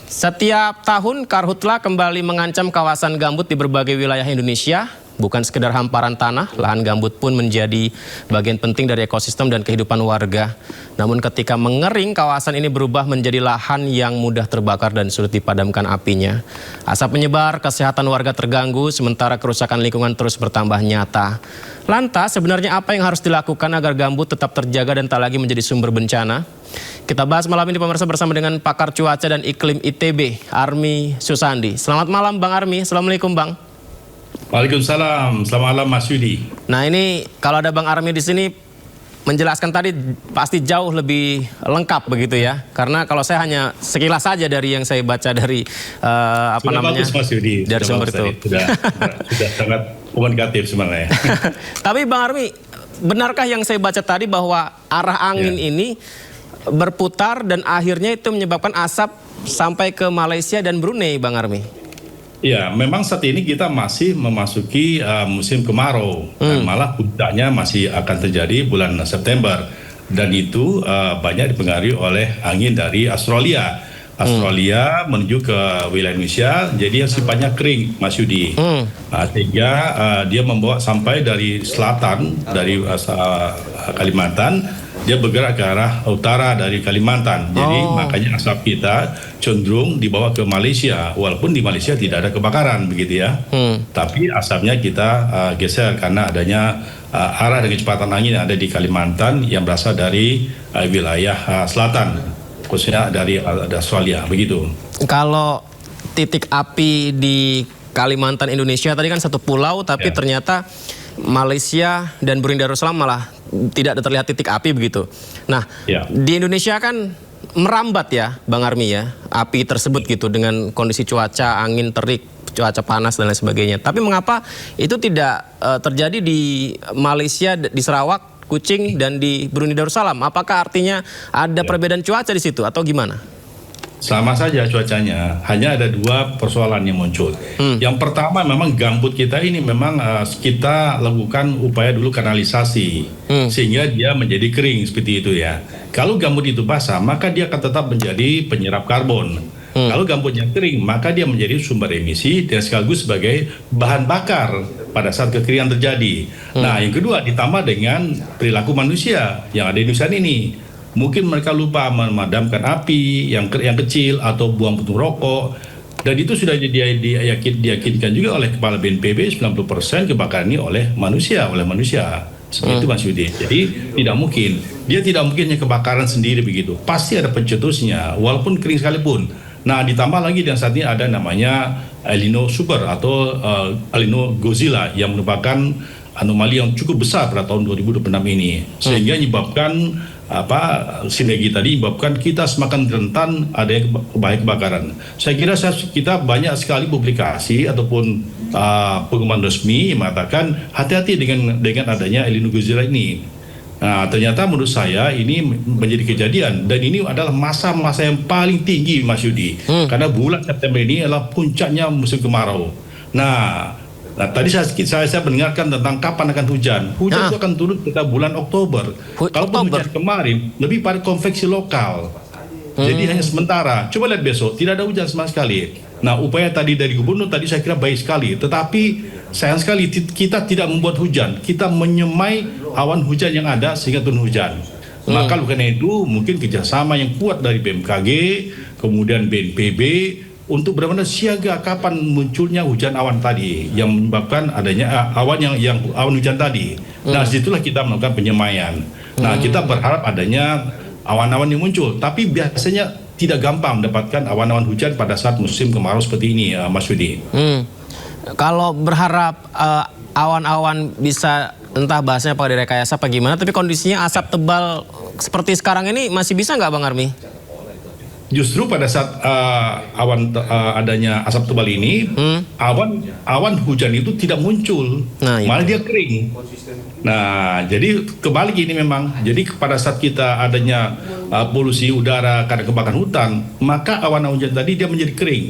S1: setiap tahun Karhutla kembali mengancam kawasan gambut di berbagai wilayah Indonesia. Bukan sekedar hamparan tanah, lahan gambut pun menjadi bagian penting dari ekosistem dan kehidupan warga. Namun ketika mengering, kawasan ini berubah menjadi lahan yang mudah terbakar dan sulit dipadamkan apinya. Asap menyebar, kesehatan warga terganggu, sementara kerusakan lingkungan terus bertambah nyata. Lantas, sebenarnya apa yang harus dilakukan agar gambut tetap terjaga dan tak lagi menjadi sumber bencana? Kita bahas malam ini pemirsa bersama dengan pakar cuaca dan iklim ITB, Army Susandi. Selamat malam Bang Army, Assalamualaikum Bang.
S8: Waalaikumsalam, selamat malam Mas Yudi.
S1: Nah ini kalau ada Bang Army di sini menjelaskan tadi pasti jauh lebih lengkap begitu ya. Karena kalau saya hanya sekilas saja dari yang saya baca dari
S8: Bagus, Mas Yudi.
S1: dari sumber itu.
S8: Sudah sangat komunikatif sebenarnya.
S1: Tapi Bang Army, benarkah yang saya baca tadi bahwa arah angin ini berputar dan akhirnya itu menyebabkan asap sampai ke Malaysia dan Brunei, Bang Army?
S8: Ya, memang saat ini kita masih memasuki musim kemarau, dan malah puncaknya masih akan terjadi bulan September, dan itu banyak dipengaruhi oleh angin dari Australia. Australia menuju ke wilayah Indonesia, jadi yang sifatnya kering, Mas Yudi. Sehingga dia membawa sampai dari selatan, dari Kalimantan, dia bergerak ke arah utara dari Kalimantan. Jadi makanya asap kita cenderung dibawa ke Malaysia, walaupun di Malaysia tidak ada kebakaran begitu ya. Tapi asapnya kita geser karena adanya arah dan kecepatan angin yang ada di Kalimantan yang berasal dari wilayah selatan, khususnya dari Australia begitu.
S1: Kalau titik api di Kalimantan Indonesia tadi kan satu pulau, tapi ternyata Malaysia dan Brunei Darussalam malah tidak terlihat titik api begitu. Nah, di Indonesia kan merambat ya, Bang Army ya, api tersebut gitu dengan kondisi cuaca, angin terik, cuaca panas dan lain sebagainya. Tapi mengapa itu tidak terjadi di Malaysia, di Sarawak, Kuching dan di Brunei Darussalam? Apakah artinya ada perbedaan cuaca di situ atau gimana?
S8: Sama saja cuacanya, hanya ada dua persoalan yang muncul. Yang pertama memang gambut kita ini memang kita lakukan upaya dulu kanalisasi sehingga dia menjadi kering seperti itu ya. Kalau gambut itu basah maka dia akan tetap menjadi penyerap karbon. Kalau gambutnya kering maka dia menjadi sumber emisi dan sekaligus sebagai bahan bakar pada saat kekeringan terjadi. Nah yang kedua ditambah dengan perilaku manusia yang ada di Indonesia ini. Mungkin mereka lupa memadamkan api yang kecil atau buang puntung rokok, dan itu sudah diyakinkan juga oleh Kepala BNPB 90% kebakaran ini oleh manusia. Seperti itu Mas Yudi. Jadi tidak mungkin hanya kebakaran sendiri begitu. Pasti ada pencetusnya walaupun kering sekalipun. Nah ditambah lagi dan saat ini ada namanya El Nino Super atau El Nino Godzilla yang merupakan anomali yang cukup besar pada tahun 2026 ini, sehingga menyebabkan sinergi tadi menyebabkan kita semakin rentan adanya bahaya kebakaran. Saya kira kita banyak sekali publikasi ataupun pengumuman resmi yang mengatakan hati-hati dengan adanya El Nino Godzilla ini. Nah, ternyata menurut saya ini menjadi kejadian dan ini adalah masa-masa yang paling tinggi Mas Yudi, karena bulan September ini adalah puncaknya musim kemarau. Nah, tadi saya mendengarkan tentang kapan akan hujan. Hujan itu akan turun pada bulan Oktober. Kalau hujan kemarin lebih pada konveksi lokal. Jadi hanya sementara. Coba lihat besok, tidak ada hujan sama sekali. Nah, upaya tadi dari gubernur tadi saya kira baik sekali. Tetapi sayang sekali kita tidak membuat hujan. Kita menyemai awan hujan yang ada sehingga turun hujan. Maka karena itu mungkin kerjasama yang kuat dari BMKG, kemudian BNPB, untuk benar-benar siaga kapan munculnya hujan awan tadi yang menyebabkan adanya awan hujan tadi. Nah, disitulah kita melakukan penyemaian. Nah, kita berharap adanya awan-awan yang muncul, tapi biasanya tidak gampang mendapatkan awan-awan hujan pada saat musim kemarau seperti ini, Mas Yudi.
S1: Kalau berharap awan-awan bisa entah bahasnya apa direkayasa apa gimana, tapi kondisinya asap tebal seperti sekarang ini masih bisa nggak Bang Armi?
S8: Justru pada saat adanya asap tebal ini, awan hujan itu tidak muncul, malah dia kering. Nah, jadi kebalik ini memang. Jadi pada saat kita adanya polusi udara karena kebakaran hutan, maka awan hujan tadi dia menjadi kering,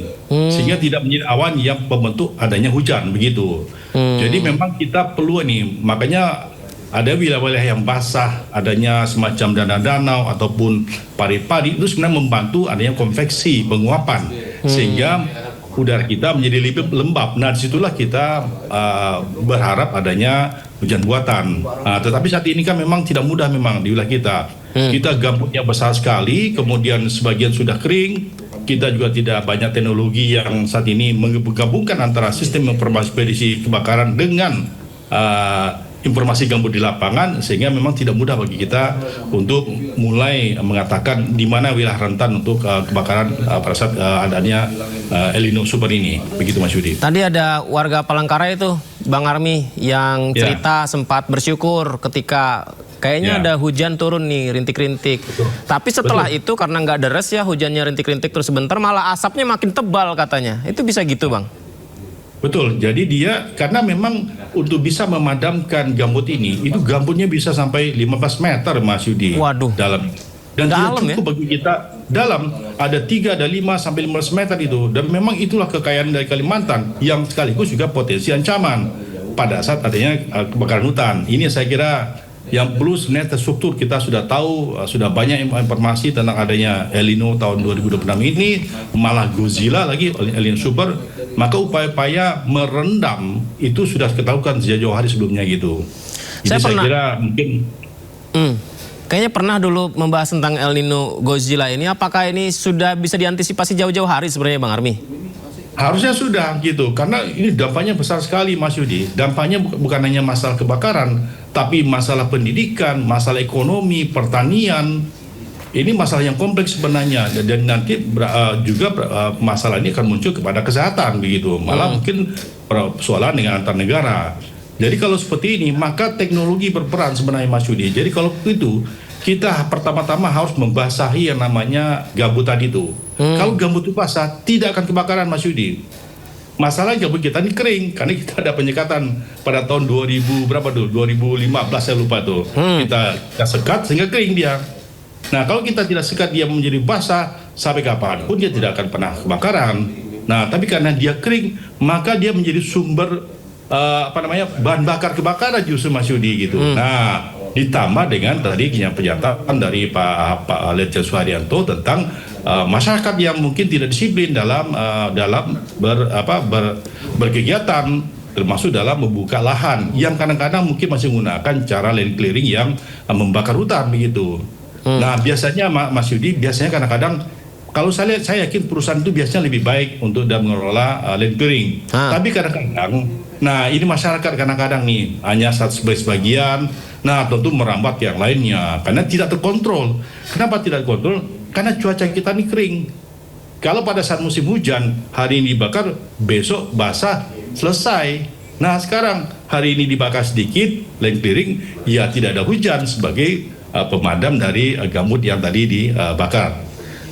S8: sehingga tidak menjadi awan yang membentuk adanya hujan begitu. Jadi memang kita perlu nih, makanya ada wilayah-wilayah yang basah, adanya semacam danau-danau ataupun padi-padi itu sebenarnya membantu adanya konveksi, penguapan, sehingga udara kita menjadi lebih lembab. Nah, disitulah kita berharap adanya hujan buatan. Tetapi saat ini kan memang tidak mudah memang di wilayah kita. Kita gambutnya besar sekali, kemudian sebagian sudah kering. Kita juga tidak banyak teknologi yang saat ini menggabungkan antara sistem informasi prediksi kebakaran dengan informasi gambut di lapangan, sehingga memang tidak mudah bagi kita untuk mulai mengatakan di mana wilayah rentan untuk kebakaran pada saat adanya El Nino Super ini. Begitu Mas Yudi.
S1: Tadi ada warga Palangkaraya itu Bang Armi yang cerita sempat bersyukur ketika kayaknya ada hujan turun nih, rintik-rintik. Tapi setelah itu karena nggak deres ya, hujannya rintik-rintik terus sebentar, malah asapnya makin tebal katanya. Itu bisa gitu Bang?
S8: Betul, jadi dia karena memang untuk bisa memadamkan gambut ini, itu gambutnya bisa sampai 15 meter Mas Yudi.
S1: Waduh.
S8: Dalam. Dan
S1: dalam,
S8: tidak cukup bagi kita dalam, ada 3, ada 5 sampai 15 meter itu. Dan memang itulah kekayaan dari Kalimantan yang sekaligus juga potensi ancaman pada saat adanya kebakaran hutan. Ini saya kira yang perlu sebenarnya terstruktur. Kita sudah tahu, sudah banyak informasi tentang adanya El Nino tahun 2026 ini, malah Godzilla lagi, El Nino Super. Maka upaya-upaya merendam itu sudah ketahukan sejak jauh hari sebelumnya gitu. Jadi saya kira mungkin
S1: kayaknya pernah dulu membahas tentang El Nino Godzilla ini. Apakah ini sudah bisa diantisipasi jauh-jauh hari sebenarnya Bang Armi?
S8: Harusnya sudah gitu, karena ini dampaknya besar sekali Mas Yudi. Dampaknya bukan hanya masalah kebakaran, tapi masalah pendidikan, masalah ekonomi, pertanian. Ini masalah yang kompleks sebenarnya, dan nanti juga masalah ini akan muncul kepada kesehatan begitu. Malah mungkin persoalan dengan antar negara. Jadi kalau seperti ini, maka teknologi berperan sebenarnya Mas Yudi. Jadi kalau itu, kita pertama-tama harus membasahi yang namanya gambut tadi itu. Kalau gambut itu basah, tidak akan kebakaran Mas Yudi. Masalah gambut kita ini kering, karena kita ada penyekatan pada tahun 2015 saya lupa tuh. Kita sekat sehingga kering dia. Nah, kalau kita tidak sekat dia menjadi basah, sampai kapanpun dia tidak akan pernah kebakaran. Nah, tapi karena dia kering, maka dia menjadi sumber bahan bakar kebakaran justru Mas Yudi gitu. Nah, ditambah dengan tadi pernyataan dari Pak Letjen Suharyanto tentang masyarakat yang mungkin tidak disiplin dalam berkegiatan, termasuk dalam membuka lahan yang kadang-kadang mungkin masih menggunakan cara land clearing yang membakar hutan begitu. Nah, biasanya Mas Yudi, biasanya kadang-kadang kalau saya lihat, saya yakin perusahaan itu biasanya lebih baik untuk dalam mengelola land clearing. Tapi kadang-kadang, nah ini masyarakat kadang-kadang nih hanya sebagian, nah tentu merambat yang lainnya karena tidak terkontrol. Kenapa tidak terkontrol? Karena cuaca kita ini kering. Kalau pada saat musim hujan, hari ini dibakar, besok basah, selesai. Nah sekarang hari ini dibakar sedikit, land clearing, ya tidak ada hujan sebagai pemadam dari gambut yang tadi dibakar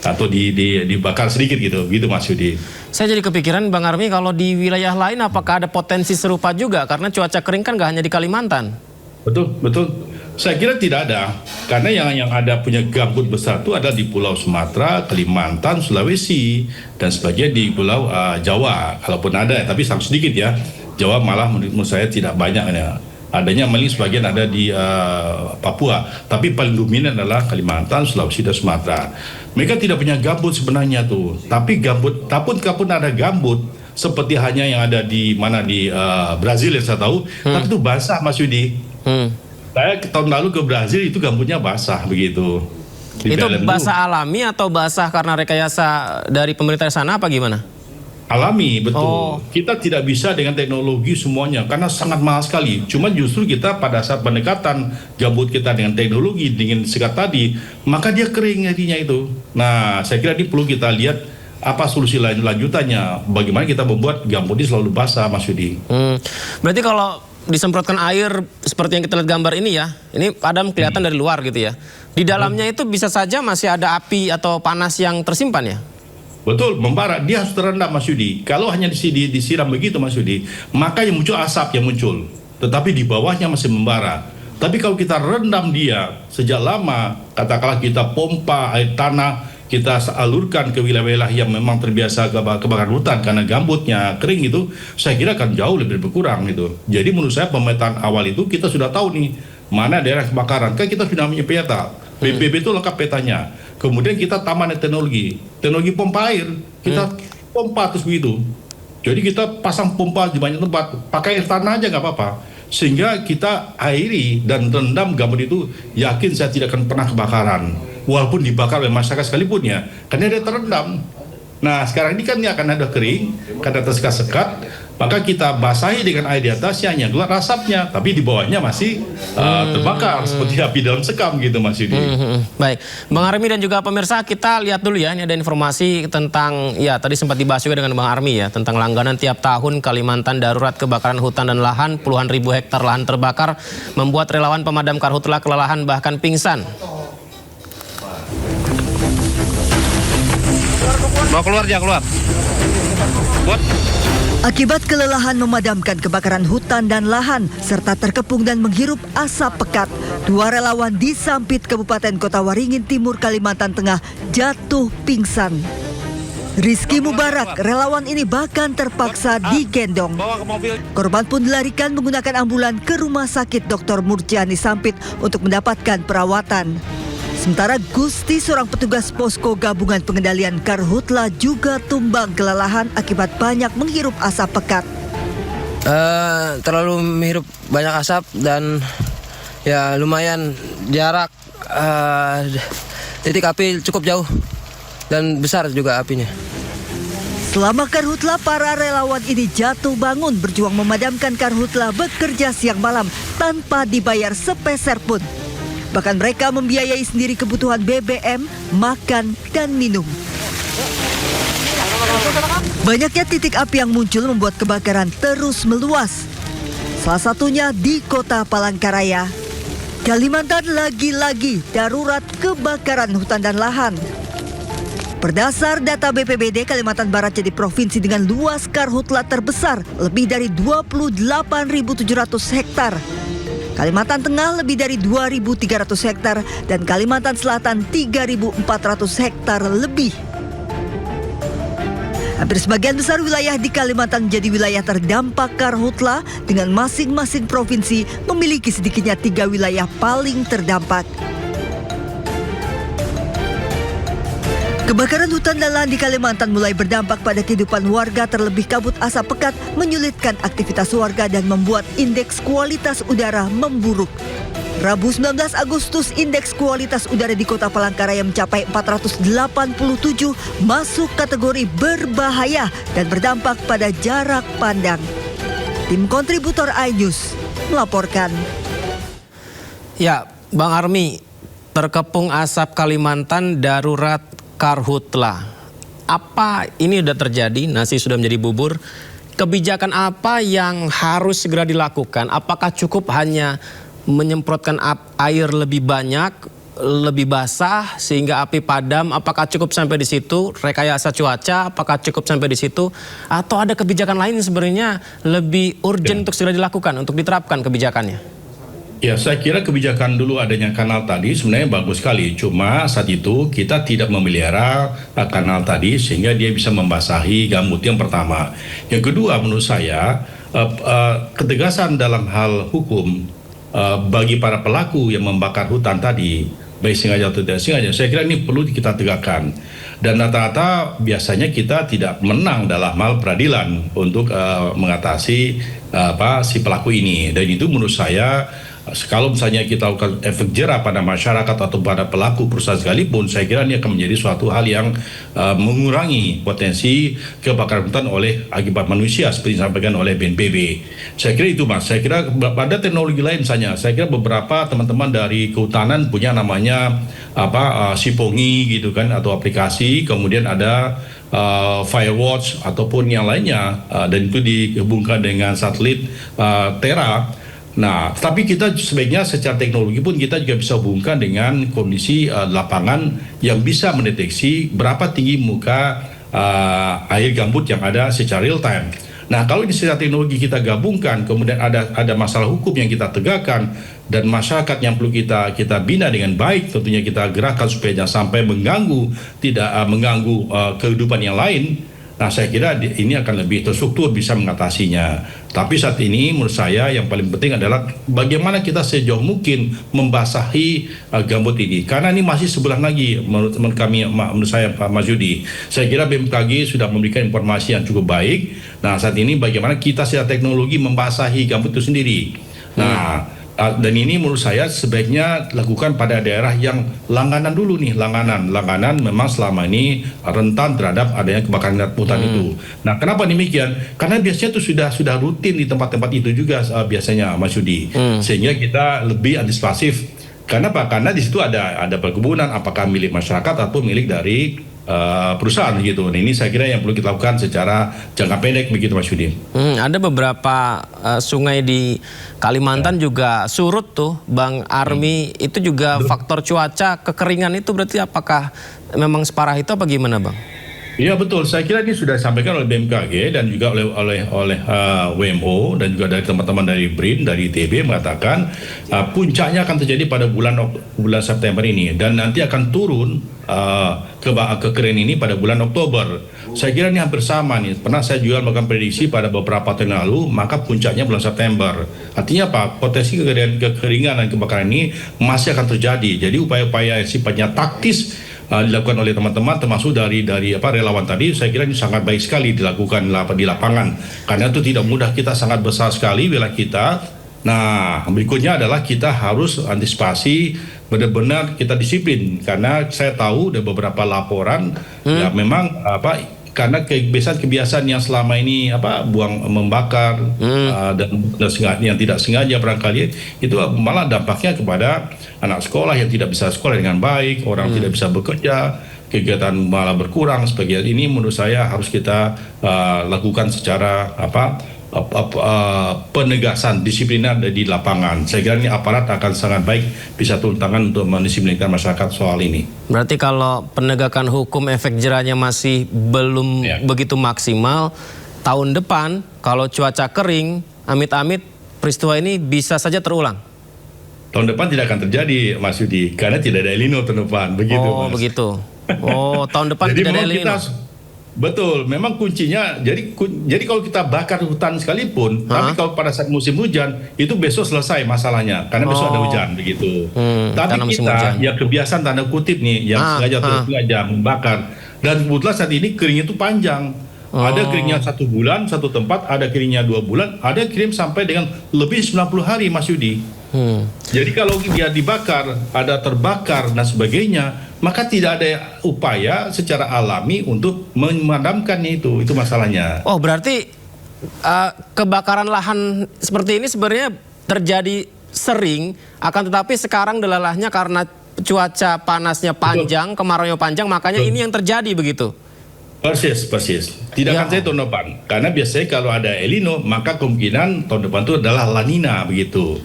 S8: atau dibakar sedikit gitu Mas Yudi.
S1: Saya jadi kepikiran Bang Armi, kalau di wilayah lain apakah ada potensi serupa juga karena cuaca kering kan nggak hanya di Kalimantan?
S8: Betul. Saya kira tidak ada, karena yang ada punya gambut besar itu ada di Pulau Sumatera, Kalimantan, Sulawesi, dan sebagian di Pulau Jawa. Kalaupun ada, tapi sangat sedikit ya. Jawa malah menurut saya tidak banyak ya. Adanya maling sebagian ada di Papua, tapi paling dominan adalah Kalimantan, Sulawesi, dan Sumatera. Mereka tidak punya gambut sebenarnya tuh, tapi gambut, kalaupun ada gambut, seperti hanya yang ada di Brazil yang saya tahu, tapi itu basah Mas Yudi. Saya tahun lalu ke Brazil itu gambutnya basah begitu.
S1: Itu basah alami atau basah karena rekayasa dari pemerintah sana apa gimana?
S8: Alami, betul. Kita tidak bisa dengan teknologi semuanya karena sangat mahal sekali. Cuma justru kita pada saat pendekatan gambut kita dengan teknologi, dengan sekat tadi, maka dia kering jadinya itu. Nah, saya kira ini perlu kita lihat apa solusi lanjutannya, bagaimana kita membuat gambut ini selalu basah, Mas Yudi.
S1: Berarti kalau disemprotkan air seperti yang kita lihat gambar ini ya, ini padam kelihatan dari luar gitu ya. Di dalamnya itu bisa saja masih ada api atau panas yang tersimpan ya?
S8: Betul, membara. Dia harus terendam, Mas Yudi. Kalau hanya disiram begitu, Mas Yudi, maka yang muncul asap yang muncul. Tetapi di bawahnya masih membara. Tapi kalau kita rendam dia sejak lama, katakanlah kita pompa air tanah, kita alurkan ke wilayah-wilayah yang memang terbiasa kebakaran hutan karena gambutnya kering itu, saya kira akan jauh lebih berkurang gitu. Jadi menurut saya pemetaan awal itu kita sudah tahu nih mana daerah kebakaran, kan kita sudah punya peta. BPB itu lengkap petanya. Kemudian kita tambah teknologi pompa air, kita pompa terus begitu. Jadi kita pasang pompa di banyak tempat, pakai air tanah aja nggak apa-apa. Sehingga kita airi dan rendam gambut itu, yakin saya tidak akan pernah kebakaran. Walaupun dibakar oleh masyarakat sekalipun ya, karena dia terendam. Nah sekarang ini kan dia akan ada kering, karena tersekat-sekat, maka kita basahi dengan air di atasnya, hanya keluar asapnya, tapi di bawahnya masih terbakar, seperti api dalam sekam gitu Mas Yudi.
S1: Baik, Bang Armi dan juga pemirsa, kita lihat dulu ya, ini ada informasi tentang, ya tadi sempat dibahas juga dengan Bang Armi ya, tentang langganan tiap tahun Kalimantan darurat kebakaran hutan dan lahan, puluhan ribu hektar lahan terbakar, membuat relawan pemadam karhutla kelelahan bahkan pingsan.
S3: Mau keluar aja, keluar. Buat.
S9: Akibat kelelahan memadamkan kebakaran hutan dan lahan serta terkepung dan menghirup asap pekat, 2 relawan di Sampit Kabupaten Kota Waringin Timur Kalimantan Tengah jatuh pingsan. Rizky Mubarak, relawan ini bahkan terpaksa digendong. Korban pun dilarikan menggunakan ambulan ke Rumah Sakit Dr. Murjani Sampit untuk mendapatkan perawatan. Sementara Gusti, seorang petugas posko gabungan pengendalian karhutla, juga tumbang kelelahan akibat banyak menghirup asap pekat.
S6: Terlalu menghirup banyak asap dan ya lumayan jarak titik api cukup jauh dan besar juga apinya.
S9: Selama karhutla, para relawan ini jatuh bangun berjuang memadamkan karhutla, bekerja siang malam tanpa dibayar sepeser pun. Bahkan mereka membiayai sendiri kebutuhan BBM, makan, dan minum. Banyaknya titik api yang muncul membuat kebakaran terus meluas. Salah satunya di Kota Palangkaraya. Kalimantan lagi-lagi darurat kebakaran hutan dan lahan. Berdasar data BPBD, Kalimantan Barat jadi provinsi dengan luas karhutla terbesar, lebih dari 28.700 hektar. Kalimantan Tengah lebih dari 2.300 hektar dan Kalimantan Selatan 3.400 hektar lebih. Hampir sebagian besar wilayah di Kalimantan menjadi wilayah terdampak karhutla dengan masing-masing provinsi memiliki sedikitnya 3 wilayah paling terdampak. Kebakaran hutan dan lahan di Kalimantan mulai berdampak pada kehidupan warga, terlebih kabut asap pekat menyulitkan aktivitas warga dan membuat indeks kualitas udara memburuk. Rabu 19 Agustus, indeks kualitas udara di Kota Palangkaraya mencapai 487, masuk kategori berbahaya dan berdampak pada jarak pandang. Tim kontributor iNews melaporkan.
S1: Ya, Bang Armi, terkepung asap Kalimantan darurat karhutla. Apa ini sudah terjadi, nasi sudah menjadi bubur? Kebijakan apa yang harus segera dilakukan? Apakah cukup hanya menyemprotkan air lebih banyak, lebih basah sehingga api padam? Apakah cukup sampai di situ? Rekayasa cuaca, apakah cukup sampai di situ? Atau ada kebijakan lain sebenarnya lebih urgent untuk segera dilakukan, untuk diterapkan kebijakannya?
S8: Ya, saya kira kebijakan dulu adanya kanal tadi sebenarnya bagus sekali. Cuma saat itu kita tidak memelihara kanal tadi sehingga dia bisa membasahi gambut, yang pertama. Yang kedua, menurut saya ketegasan dalam hal hukum bagi para pelaku yang membakar hutan tadi, baik sengaja atau tidak sengaja, saya kira ini perlu kita tegakkan. Dan rata-rata biasanya kita tidak menang dalam hal peradilan untuk mengatasi si pelaku ini. Dan itu menurut saya, kalau misalnya kita lakukan efek jerah pada masyarakat atau pada pelaku perusahaan sekalipun, saya kira ini akan menjadi suatu hal yang mengurangi potensi kebakaran hutan oleh akibat manusia seperti disampaikan oleh BNPB. Saya kira itu Mas. Saya kira ada teknologi lain misalnya. Saya kira beberapa teman-teman dari kehutanan punya namanya Sipongi gitu kan, atau aplikasi. Kemudian ada Firewatch ataupun yang lainnya, dan itu dihubungkan dengan satelit Terra. Nah, tapi kita sebaiknya secara teknologi pun kita juga bisa hubungkan dengan kondisi lapangan yang bisa mendeteksi berapa tinggi muka air gambut yang ada secara real time. Nah, kalau di secara teknologi kita gabungkan, kemudian ada masalah hukum yang kita tegakkan dan masyarakat yang perlu kita bina dengan baik, tentunya kita gerakkan supaya jangan sampai tidak mengganggu kehidupan yang lain. Nah, saya kira ini akan lebih terstruktur bisa mengatasinya. Tapi saat ini menurut saya yang paling penting adalah bagaimana kita sejauh mungkin membasahi gambut ini. Karena ini masih sebulan lagi menurut saya Pak Mas Yudi. Saya kira BMKG sudah memberikan informasi yang cukup baik. Nah, saat ini bagaimana kita secara teknologi membasahi gambut itu sendiri. Nah, dan ini menurut saya sebaiknya lakukan pada daerah yang langganan dulu nih, langganan memang selama ini rentan terhadap adanya kebakaran hutan itu. Nah, kenapa demikian? Karena biasanya itu sudah rutin di tempat-tempat itu juga biasanya Mas Yudi. Sehingga kita lebih antisipasif. Karena apa? Karena di situ ada perkebunan, apakah milik masyarakat atau milik dari perusahaan gitu. Nah, ini saya kira yang perlu kita lakukan secara jangka pendek begitu Mas Yudi.
S1: Ada beberapa sungai di Kalimantan juga surut tuh Bang Army. Itu juga faktor cuaca, kekeringan itu berarti apakah memang separah itu apa gimana Bang?
S8: Iya betul, saya kira ini sudah disampaikan oleh BMKG dan juga oleh WMO dan juga dari teman-teman dari BRIN, dari ITB mengatakan puncaknya akan terjadi pada bulan September ini dan nanti akan turun kekeringan ini pada bulan Oktober. Saya kira ini hampir sama nih. Pernah saya juga melakukan prediksi pada beberapa tahun lalu, maka puncaknya bulan September. Artinya apa? Potensi kekeringan dan kebakaran ini masih akan terjadi. Jadi upaya-upaya sifatnya taktis dilakukan oleh teman-teman termasuk dari relawan tadi, saya kira ini sangat baik sekali dilakukan di lapangan karena itu tidak mudah, kita sangat besar sekali wilayah kita. Nah, berikutnya adalah kita harus antisipasi benar-benar kita disiplin karena saya tahu ada beberapa laporan ya memang karena kebiasaan yang selama ini membakar dan yang tidak sengaja barangkali itu malah dampaknya kepada anak sekolah yang tidak bisa sekolah dengan baik, orang tidak bisa bekerja, kegiatan malah berkurang sebagainya. Ini menurut saya harus kita lakukan secara penegasan disiplinan di lapangan. Saya kira ini aparat akan sangat baik bisa turun tangan untuk mendisiplinkan masyarakat soal ini.
S1: Berarti kalau penegakan hukum efek jerahnya masih belum begitu maksimal, tahun depan kalau cuaca kering, amit-amit peristiwa ini bisa saja terulang.
S8: Tahun depan tidak akan terjadi Mas Yudi karena tidak ada El Nino tahun depan. Begitu.
S1: Oh, Mas. Begitu. Oh, tahun depan tidak ada El Nino.
S8: Betul, memang kuncinya jadi kalau kita bakar hutan sekalipun, tapi kalau pada saat musim hujan itu besok selesai masalahnya karena besok ada hujan begitu. Tapi kita yang kebiasaan tanda kutip nih yang sengaja atau sengaja membakar dan kebetulan saat ini keringnya itu panjang. Ada keringnya 1 bulan satu tempat, ada keringnya 2 bulan, ada kering sampai dengan lebih 90 hari Mas Yudi. Jadi kalau dia dibakar, ada terbakar dan sebagainya, maka tidak ada upaya secara alami untuk memadamkannya itu masalahnya. Oh, berarti kebakaran lahan seperti ini sebenarnya terjadi sering, akan tetapi sekarang delalahnya karena cuaca panasnya panjang, kemaraunya panjang, makanya ini yang terjadi begitu. Persis. Tidak akan saya tahun depan. Karena biasanya kalau ada El Nino, maka kemungkinan tahun depan itu adalah La Nina begitu.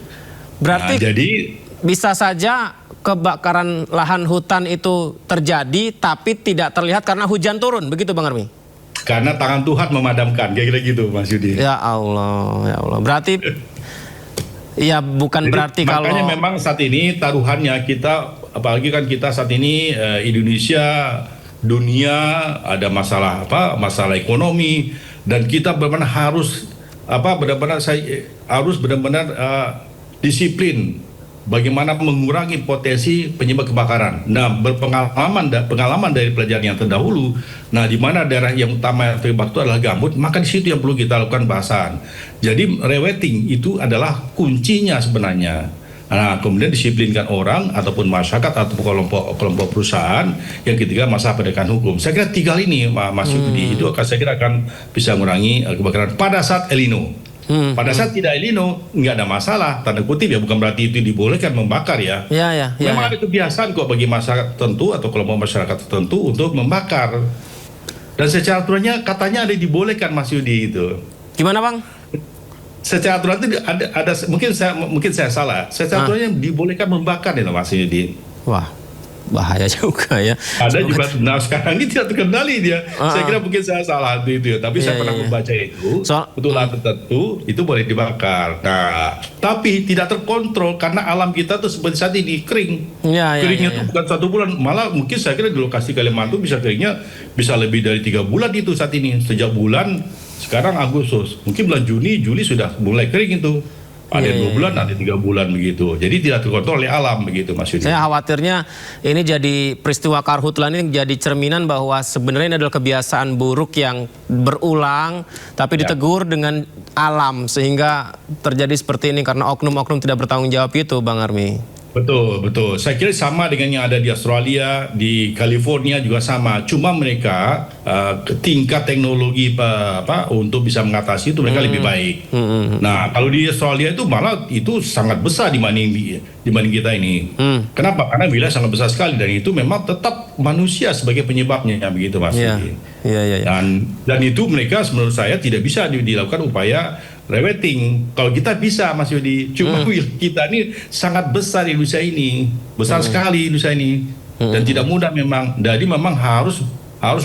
S8: Berarti jadi bisa saja kebakaran lahan hutan itu terjadi tapi tidak terlihat karena hujan turun, begitu Bang Army? Karena tangan Tuhan memadamkan, kira-kira gitu Mas Yudi. Ya Allah. Berarti ya bukan jadi, berarti kalau makanya memang saat ini taruhannya kita, apalagi kan kita saat ini Indonesia, dunia ada masalah masalah ekonomi dan kita benar-benar harus benar-benar disiplin bagaimana mengurangi potensi penyebab kebakaran. Nah, pengalaman dari pelajaran yang terdahulu, nah di mana daerah yang utama yang terlibat itu adalah gambut, maka di situ yang perlu kita lakukan bahasan. Jadi rewetting itu adalah kuncinya sebenarnya. Nah, kemudian disiplinkan orang ataupun masyarakat ataupun kelompok perusahaan. Yang ketiga masalah penegakan hukum. Saya kira 3 hal ini Mas Yudi itu saya kira akan bisa mengurangi kebakaran pada saat El Nino. Pada saat tidak El Nino nggak ada masalah, tanda kutip ya, bukan berarti itu dibolehkan membakar ya. Memang ada kebiasaan kok bagi masyarakat tertentu atau kelompok masyarakat tertentu untuk membakar. Dan secara aturannya katanya ada dibolehkan Mas Yudi itu.
S1: Gimana Bang?
S8: Secara aturan itu ada mungkin saya salah. Secara aturannya dibolehkan membakar itu Mas Yudi.
S1: Wah, bahaya juga ya.
S8: Ada juga, nah sekarang ini tidak terkendali dia. Saya kira mungkin saya salah itu, tapi saya pernah membaca itu. Betul tertentu itu boleh dibakar. Nah, tapi tidak terkontrol karena alam kita tuh seperti saat ini kering. Keringnya tuh bukan 1 bulan, malah mungkin saya kira di lokasi Kalimantan bisa keringnya bisa lebih dari 3 bulan itu saat ini. Sejak bulan sekarang Agustus, mungkin bulan Juni, Juli sudah mulai kering itu. Ada 2 bulan, ada 3 bulan begitu. Jadi tidak terkontrol oleh alam begitu Mas Yudi.
S1: Saya khawatirnya ini jadi peristiwa karhutla ini jadi cerminan bahwa sebenarnya ini adalah kebiasaan buruk yang berulang tapi ditegur dengan alam sehingga terjadi seperti ini karena oknum-oknum tidak bertanggung jawab itu Bang Army.
S8: Betul. Saya kira sama dengan yang ada di Australia, di California juga sama. Cuma mereka tingkat teknologi untuk bisa mengatasi itu mereka lebih baik. Nah, kalau di Australia itu malah itu sangat besar dibanding kita ini. Kenapa? Karena wilayah sangat besar sekali dan itu memang tetap manusia sebagai penyebabnya begitu Mas. Dan itu mereka menurut saya tidak bisa dilakukan upaya reweting. Kalau kita bisa Mas Yudi, cuma kita ini sangat besar Indonesia ini, besar sekali Indonesia ini, dan tidak mudah memang. Jadi memang harus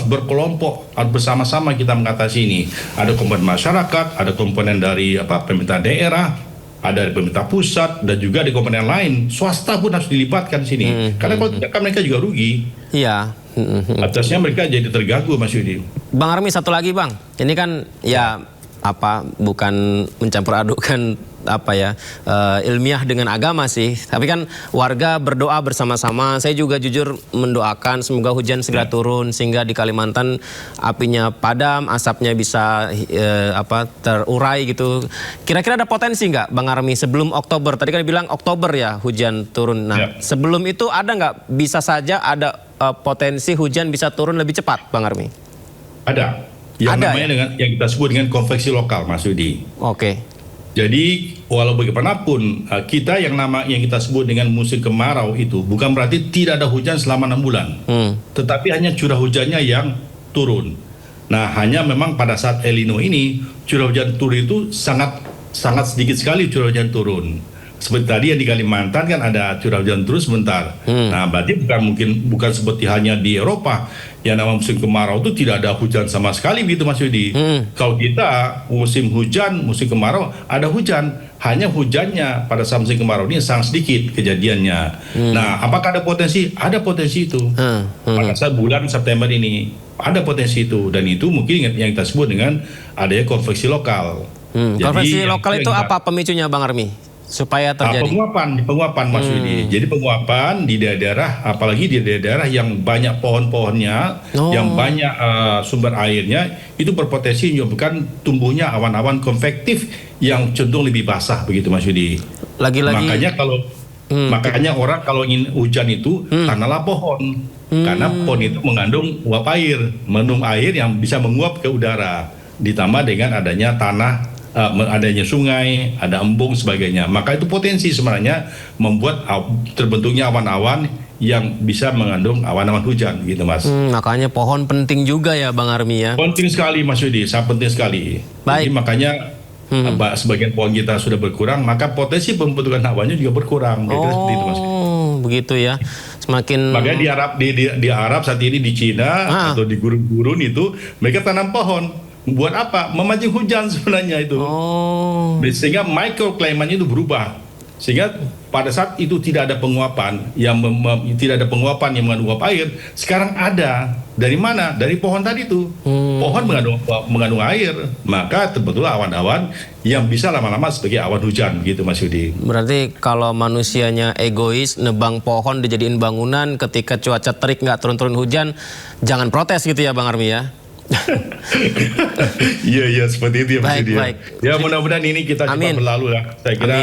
S8: berkelompok, harus bersama-sama kita mengatasi ini. Ada komponen masyarakat, ada komponen dari pemerintah daerah, ada dari pemerintah pusat, dan juga di komponen lain. Swasta pun harus dilibatkan sini, karena kalau tidak kan mereka juga rugi. Iya. Atasnya mereka jadi terganggu Mas Yudi.
S1: Bang Army, satu lagi Bang, ini kan bukan mencampur adukan ilmiah dengan agama sih, tapi kan warga berdoa bersama-sama. Saya juga jujur mendoakan semoga hujan segera turun sehingga di Kalimantan apinya padam, asapnya bisa terurai gitu. Kira-kira ada potensi nggak Bang Army sebelum Oktober? Tadi kan bilang Oktober ya hujan turun. Nah, sebelum itu ada nggak bisa saja ada potensi hujan bisa turun lebih cepat Bang Army?
S8: Ada. Yang namanya dengan yang kita sebut dengan konveksi lokal Mas Yudi.
S1: Oke.
S8: Jadi walau bagaimanapun kita yang kita sebut dengan musim kemarau itu bukan berarti tidak ada hujan selama 6 bulan. Tetapi hanya curah hujannya yang turun. Nah, hanya memang pada saat El Nino ini curah hujan turun itu sangat sedikit sekali curah hujan turun. Seperti tadi yang di Kalimantan kan ada curah hujan terus sebentar. Nah, berarti bukan seperti hanya di Eropa yang nama musim kemarau itu tidak ada hujan sama sekali gitu Mas Yudi. Kalau kita musim hujan, musim kemarau ada hujan, hanya hujannya pada saat musim kemarau ini sangat sedikit kejadiannya. Nah, apakah ada potensi? Ada potensi itu. Pada saat bulan September ini ada potensi itu, dan itu mungkin yang kita sebut dengan adanya konveksi lokal.
S1: Konveksi lokal itu apa pemicunya Bang Army? Supaya terjadi
S8: penguapan Mas Yudi. Jadi penguapan di daerah, apalagi di daerah yang banyak pohon-pohonnya, yang banyak sumber airnya, itu berpotensi menyebabkan tumbuhnya awan-awan konvektif yang cenderung lebih basah begitu Mas Yudi. Makanya orang kalau ingin hujan itu tanamlah pohon, karena pohon itu mengandung uap air, mengandung air yang bisa menguap ke udara, ditambah dengan adanya tanah, adanya sungai, ada embung sebagainya. Maka itu potensi sebenarnya membuat terbentuknya awan-awan yang bisa mengandung awan-awan hujan gitu Mas.
S1: Makanya pohon penting juga ya Bang Army ya.
S8: Penting sekali Mas Yudi, sangat penting sekali. Jadi makanya sebagian pohon kita sudah berkurang, maka potensi pembentukan awannya juga berkurang. Seperti itu Mas.
S1: Begitu ya. Semakin
S8: makanya di Arab saat ini, di Cina atau di gurun-gurun itu mereka tanam pohon. Buat apa? Memancing hujan sebenarnya itu. Sehingga microclimate itu berubah. Sehingga pada saat itu tidak ada penguapan yang mengandung uap air, sekarang ada. Dari mana? Dari pohon tadi itu. Pohon mengandung air, maka terbentuklah awan-awan yang bisa lama-lama sebagai awan hujan gitu Mas Yudi.
S1: Berarti kalau manusianya egois, nebang pohon dijadiin bangunan, ketika cuaca terik nggak turun-turun hujan, jangan protes gitu ya Bang Army ya.
S8: Iya seperti itu ya Mas Yudi. Ya mudah-mudahan ini kita cepat berlalu ya. Saya kira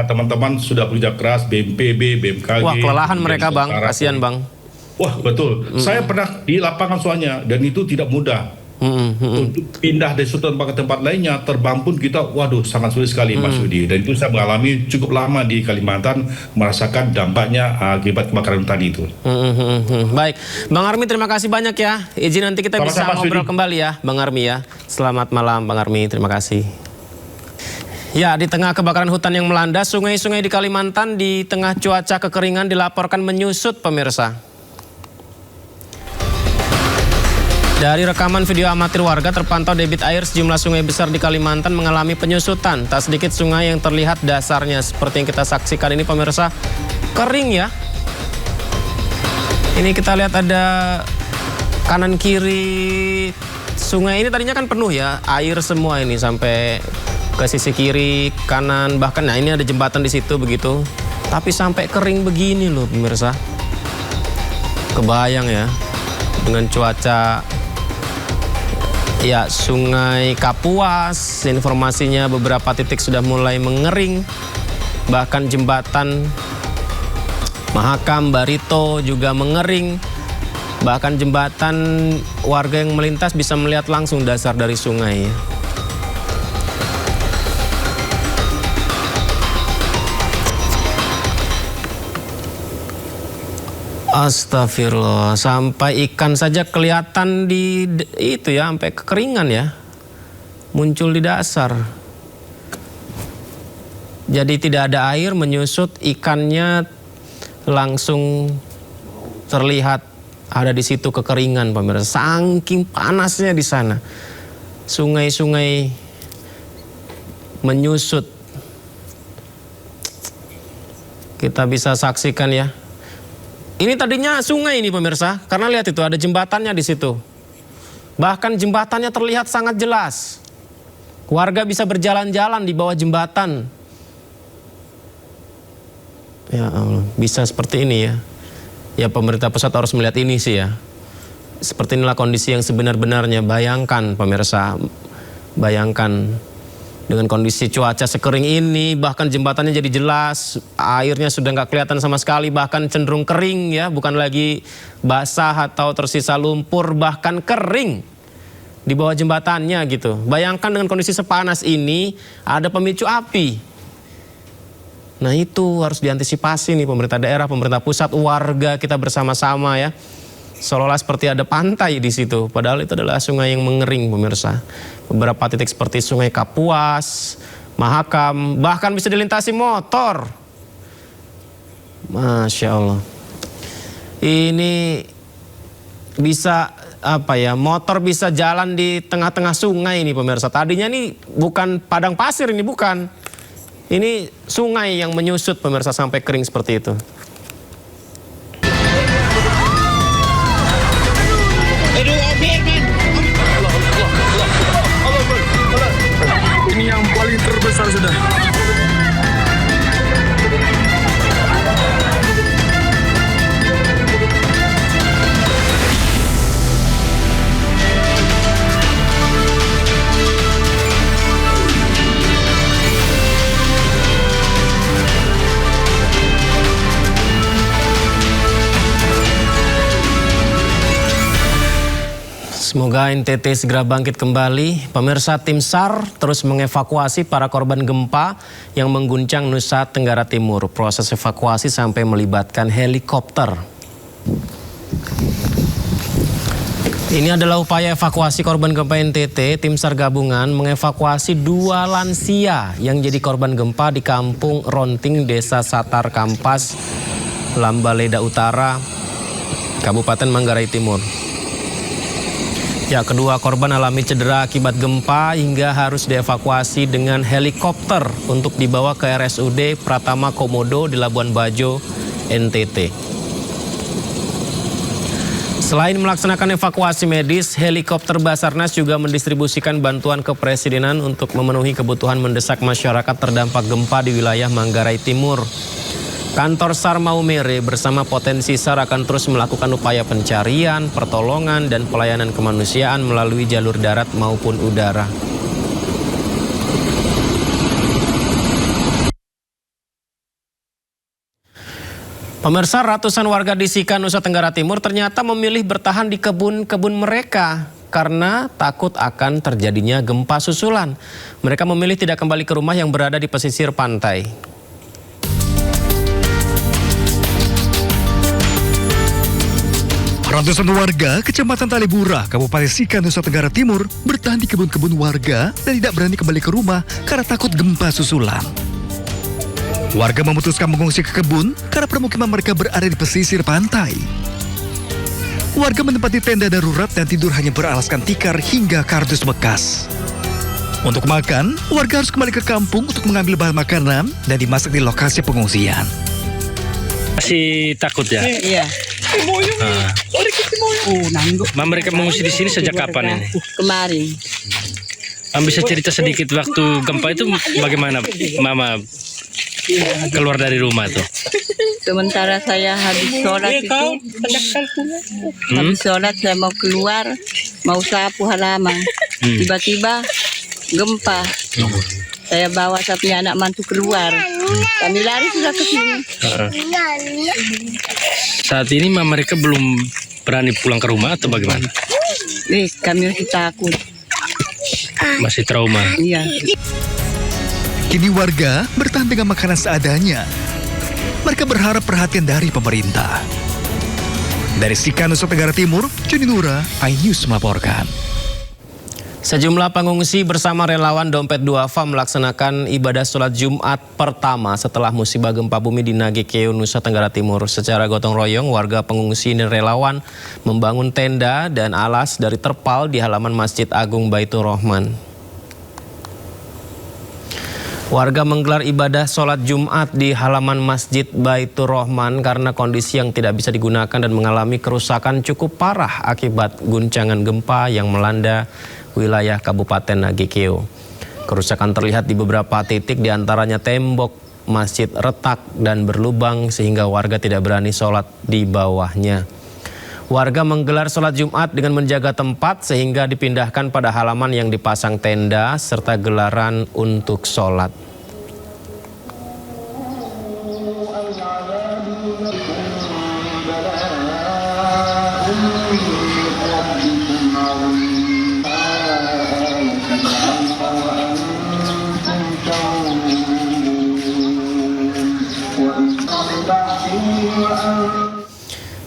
S8: teman-teman sudah bekerja keras, BNPB, BMKG.
S1: Wah, kelelahan mereka Bang, kasihan Bang.
S8: Wah betul. Saya pernah di lapangan soalnya, dan itu tidak mudah. Untuk pindah dari suatu tempat ke tempat lainnya, terbang pun kita, waduh, sangat sulit sekali Mas Yudi. Dan itu saya mengalami cukup lama di Kalimantan, merasakan dampaknya akibat kebakaran hutan itu.
S1: Baik, Bang Armi terima kasih banyak ya. Izin nanti kita bisa ngobrol kembali ya, Bang Armi ya. Selamat malam Bang Armi, terima kasih. Ya, di tengah kebakaran hutan yang melanda, sungai-sungai di Kalimantan di tengah cuaca kekeringan dilaporkan menyusut pemirsa. Dari rekaman video amatir warga terpantau debit air sejumlah sungai besar di Kalimantan mengalami penyusutan. Tak sedikit sungai yang terlihat dasarnya seperti yang kita saksikan ini pemirsa kering ya. Ini kita lihat ada kanan kiri sungai ini tadinya kan penuh ya, air semua ini sampai ke sisi kiri, kanan, bahkan nah ini ada jembatan di situ begitu. Tapi sampai kering begini loh pemirsa. Kebayang ya dengan cuaca. Ya, Sungai Kapuas, informasinya beberapa titik sudah mulai mengering. Bahkan jembatan Mahakam, Barito juga mengering. Bahkan jembatan warga yang melintas bisa melihat langsung dasar dari sungai. Astagfirullah, sampai ikan saja kelihatan di itu ya, sampai kekeringan ya, muncul di dasar. Jadi tidak ada air menyusut, ikannya langsung terlihat ada di situ kekeringan pemirsa. Saking panasnya di sana, sungai-sungai menyusut. Kita bisa saksikan ya. Ini tadinya sungai ini pemirsa, karena lihat itu ada jembatannya di situ. Bahkan jembatannya terlihat sangat jelas. Warga bisa berjalan-jalan di bawah jembatan. Ya Allah, bisa seperti ini ya. Ya pemerintah pusat harus melihat ini sih ya. Seperti inilah kondisi yang sebenar-benarnya. Bayangkan pemirsa, bayangkan. Dengan kondisi cuaca sekering ini, bahkan jembatannya jadi jelas, airnya sudah nggak kelihatan sama sekali, bahkan cenderung kering ya, bukan lagi basah atau tersisa lumpur, bahkan kering di bawah jembatannya gitu. Bayangkan dengan kondisi sepanas ini, ada pemicu api. Nah itu harus diantisipasi nih pemerintah daerah, pemerintah pusat, warga kita bersama-sama ya. Seolah-olah seperti ada pantai di situ, padahal itu adalah sungai yang mengering pemirsa. Beberapa titik seperti Sungai Kapuas, Mahakam, bahkan bisa dilintasi motor. Masya Allah. Ini bisa apa ya, motor bisa jalan di tengah-tengah sungai ini pemirsa. Tadinya ini bukan padang pasir, ini bukan. Ini sungai yang menyusut pemirsa sampai kering seperti itu.
S4: Ini yang paling terbesar sudah.
S1: Semoga NTT segera bangkit kembali. Pemirsa, tim SAR terus mengevakuasi para korban gempa yang mengguncang Nusa Tenggara Timur. Proses evakuasi sampai melibatkan helikopter. Ini adalah upaya evakuasi korban gempa NTT. Tim SAR gabungan mengevakuasi 2 lansia yang jadi korban gempa di Kampung Ronting, Desa Satar Kampas, Lambaleda Utara, Kabupaten Manggarai Timur. Ya, kedua korban alami cedera akibat gempa hingga harus dievakuasi dengan helikopter untuk dibawa ke RSUD Pratama Komodo di Labuan Bajo, NTT. Selain melaksanakan evakuasi medis, helikopter Basarnas juga mendistribusikan bantuan kepresidenan untuk memenuhi kebutuhan mendesak masyarakat terdampak gempa di wilayah Manggarai Timur. Kantor SAR Maumere bersama potensi SAR akan terus melakukan upaya pencarian, pertolongan, dan pelayanan kemanusiaan melalui jalur darat maupun udara. Pemirsa, ratusan warga di Sika, Nusa Tenggara Timur ternyata memilih bertahan di kebun-kebun mereka. karena takut akan terjadinya gempa susulan. Mereka memilih tidak kembali ke rumah yang berada di pesisir pantai.
S10: Ratusan warga Kecamatan Talebura, Kabupaten Sika, Nusa Tenggara Timur bertahan di kebun-kebun warga dan tidak berani kembali ke rumah karena takut gempa susulan. Warga memutuskan mengungsi ke kebun karena permukiman mereka berada di pesisir pantai. Warga menempati tenda darurat dan tidur hanya beralaskan tikar hingga kardus bekas. Untuk makan, warga harus kembali ke kampung untuk mengambil bahan makanan dan dimasak di lokasi pengungsian.
S11: Masih takut ya?
S12: Iya.
S11: Mereka mengungsi di sini sejak kapan ini?
S12: Kemarin.
S11: Bisa cerita sedikit waktu gempa itu bagaimana Mama keluar dari rumah tuh?
S12: Sementara saya habis sholat itu, habis sholat saya mau keluar, mau sapu halaman. Tiba-tiba gempa. Saya bawa sapi anak mantu keluar. Kami lari sudah ke sini.
S11: Saat ini mereka belum berani pulang ke rumah atau bagaimana?
S12: Kami masih takut.
S11: Masih trauma.
S12: Iya.
S10: Kini warga bertahan dengan makanan seadanya. Mereka berharap perhatian dari pemerintah. Dari Sika, Nusa Tenggara Timur, Joni Nura, iNews melaporkan.
S1: Sejumlah pengungsi bersama relawan Dompet Duafa melaksanakan ibadah sholat Jumat pertama setelah musibah gempa bumi di Nagekeo, Nusa Tenggara Timur. Secara gotong royong, warga pengungsi dan relawan membangun tenda dan alas dari terpal di halaman Masjid Agung Baitur Rahman. Warga menggelar ibadah sholat Jumat di halaman Masjid Baitur Rahman karena kondisi yang tidak bisa digunakan dan mengalami kerusakan cukup parah akibat guncangan gempa yang melanda wilayah Kabupaten Nagekeo. Kerusakan terlihat di beberapa titik, diantaranya tembok masjid retak dan berlubang sehingga warga tidak berani sholat di bawahnya. Warga menggelar sholat Jumat dengan menjaga tempat sehingga dipindahkan pada halaman yang dipasang tenda serta gelaran untuk sholat.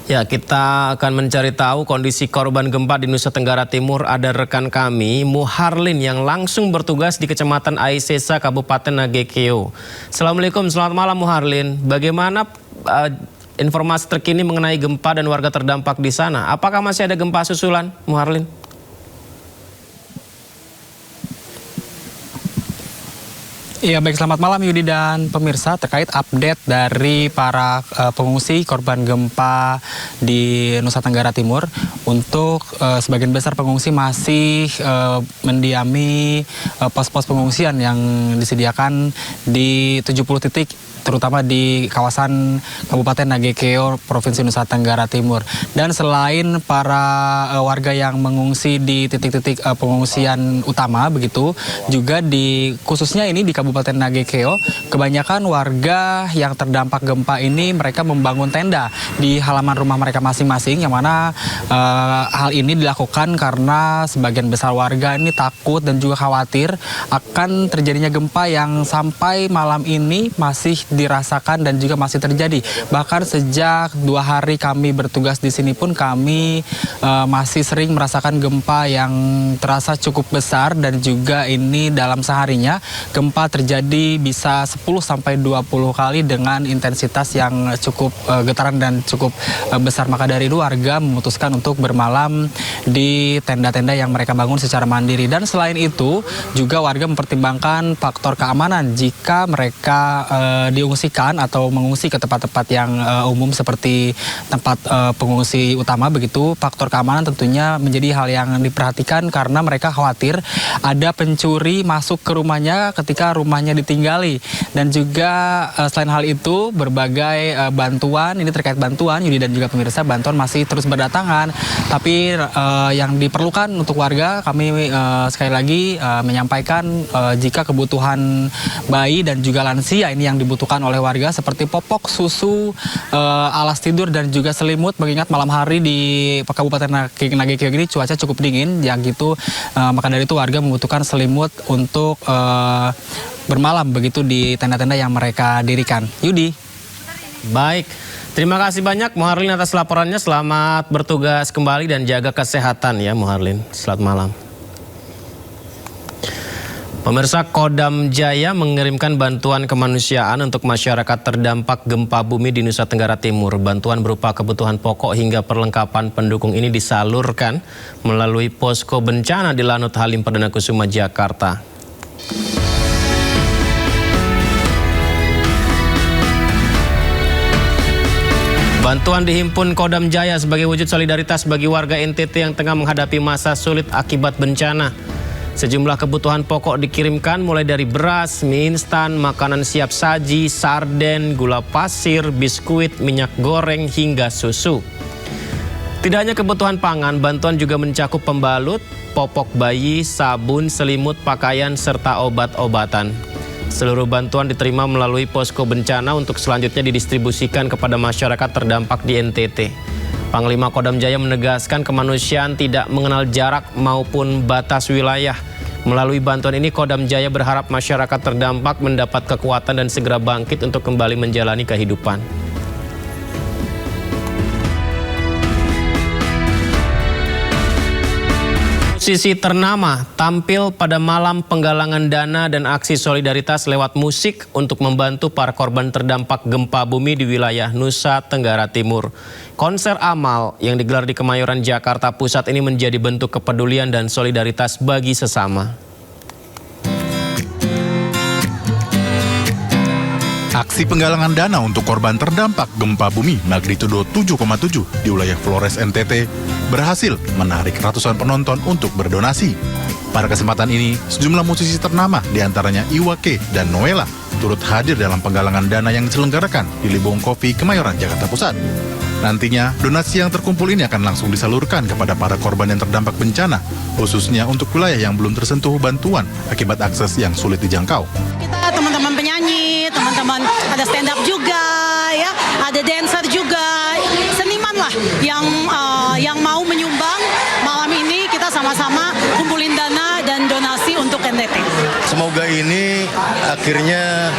S1: Ya, kita akan mencari tahu kondisi korban gempa di Nusa Tenggara Timur. Ada rekan kami, Muharlin, yang langsung bertugas di Kecamatan Aisesa, Kabupaten Nagekeo. Assalamualaikum, selamat malam Muharlin. Bagaimana informasi terkini mengenai gempa dan warga terdampak di sana? Apakah masih ada gempa susulan, Muharlin?
S13: Iya, baik, selamat malam Yudi dan pemirsa. Terkait update dari para pengungsi korban gempa di Nusa Tenggara Timur, untuk sebagian besar pengungsi masih mendiami pos-pos pengungsian yang disediakan di 70 titik, terutama di kawasan Kabupaten Nagekeo, Provinsi Nusa Tenggara Timur. Dan selain para warga yang mengungsi di titik-titik pengungsian utama begitu, juga di khususnya ini di Kabupaten Nagekeo, kebanyakan warga yang terdampak gempa ini mereka membangun tenda di halaman rumah mereka masing-masing, yang mana hal ini dilakukan karena sebagian besar warga ini takut dan juga khawatir akan terjadinya gempa yang sampai malam ini masih dirasakan dan juga masih terjadi. Bahkan sejak 2 hari kami bertugas di sini pun kami masih sering merasakan gempa yang terasa cukup besar, dan juga ini dalam seharinya gempa terjadi bisa 10-20 kali dengan intensitas yang cukup getaran dan cukup besar. Maka dari itu warga memutuskan untuk bermalam di tenda-tenda yang mereka bangun secara mandiri. Dan selain itu juga warga mempertimbangkan faktor keamanan jika mereka diungsikan atau mengungsi ke tempat-tempat yang umum seperti tempat pengungsi utama begitu. Faktor keamanan tentunya menjadi hal yang diperhatikan karena mereka khawatir ada pencuri masuk ke rumahnya ketika rumahnya ditinggali. Dan juga selain hal itu berbagai bantuan, ini terkait bantuan Yudi dan juga pemirsa, bantuan masih terus berdatangan. Tapi yang diperlukan untuk warga, kami sekali lagi menyampaikan jika kebutuhan bayi dan juga lansia ini yang dibutuhkan oleh warga seperti popok, susu, alas tidur dan juga selimut, mengingat malam hari di Kabupaten Nagekeo ini cuaca cukup dingin, yang gitu maka dari itu warga membutuhkan selimut untuk bermalam begitu di tenda-tenda yang mereka dirikan. Yudi.
S1: Baik, terima kasih banyak Muharlin atas laporannya. Selamat bertugas kembali dan jaga kesehatan ya Muharlin. Selamat malam. Pemirsa, Kodam Jaya mengirimkan bantuan kemanusiaan untuk masyarakat terdampak gempa bumi di Nusa Tenggara Timur. Bantuan berupa kebutuhan pokok hingga perlengkapan pendukung ini disalurkan melalui posko bencana di Lanut Halim Perdana Kusuma, Jakarta. Bantuan dihimpun Kodam Jaya sebagai wujud solidaritas bagi warga NTT yang tengah menghadapi masa sulit akibat bencana. Sejumlah kebutuhan pokok dikirimkan mulai dari beras, mie instan, makanan siap saji, sarden, gula pasir, biskuit, minyak goreng, hingga susu. Tidak hanya kebutuhan pangan, bantuan juga mencakup pembalut, popok bayi, sabun, selimut, pakaian, serta obat-obatan. Seluruh bantuan diterima melalui posko bencana untuk selanjutnya didistribusikan kepada masyarakat terdampak di NTT. Panglima Kodam Jaya menegaskan kemanusiaan tidak mengenal jarak maupun batas wilayah. Melalui bantuan ini, Kodam Jaya berharap masyarakat terdampak mendapat kekuatan dan segera bangkit untuk kembali menjalani kehidupan. Musisi ternama tampil pada malam penggalangan dana dan aksi solidaritas lewat musik untuk membantu para korban terdampak gempa bumi di wilayah Nusa Tenggara Timur. Konser amal yang digelar di Kemayoran, Jakarta Pusat ini menjadi bentuk kepedulian dan solidaritas bagi sesama.
S14: Aksi penggalangan dana untuk korban terdampak gempa bumi magnitudo 7,7 di wilayah Flores NTT berhasil menarik ratusan penonton untuk berdonasi. Pada kesempatan ini, sejumlah musisi ternama diantaranya Iwake dan Noella turut hadir dalam penggalangan dana yang diselenggarakan di Libong Coffee, Kemayoran, Jakarta Pusat. Nantinya, donasi yang terkumpul ini akan langsung disalurkan kepada para korban yang terdampak bencana, khususnya untuk wilayah yang belum tersentuh bantuan akibat akses yang sulit dijangkau.
S15: Kita teman-teman penyanyi, teman-teman ada stand up juga, ya, ada dancer juga, seniman lah yang mau menyumbang. Malam ini kita sama-sama kumpulin dana dan donasi untuk NTT.
S16: Semoga ini akhirnya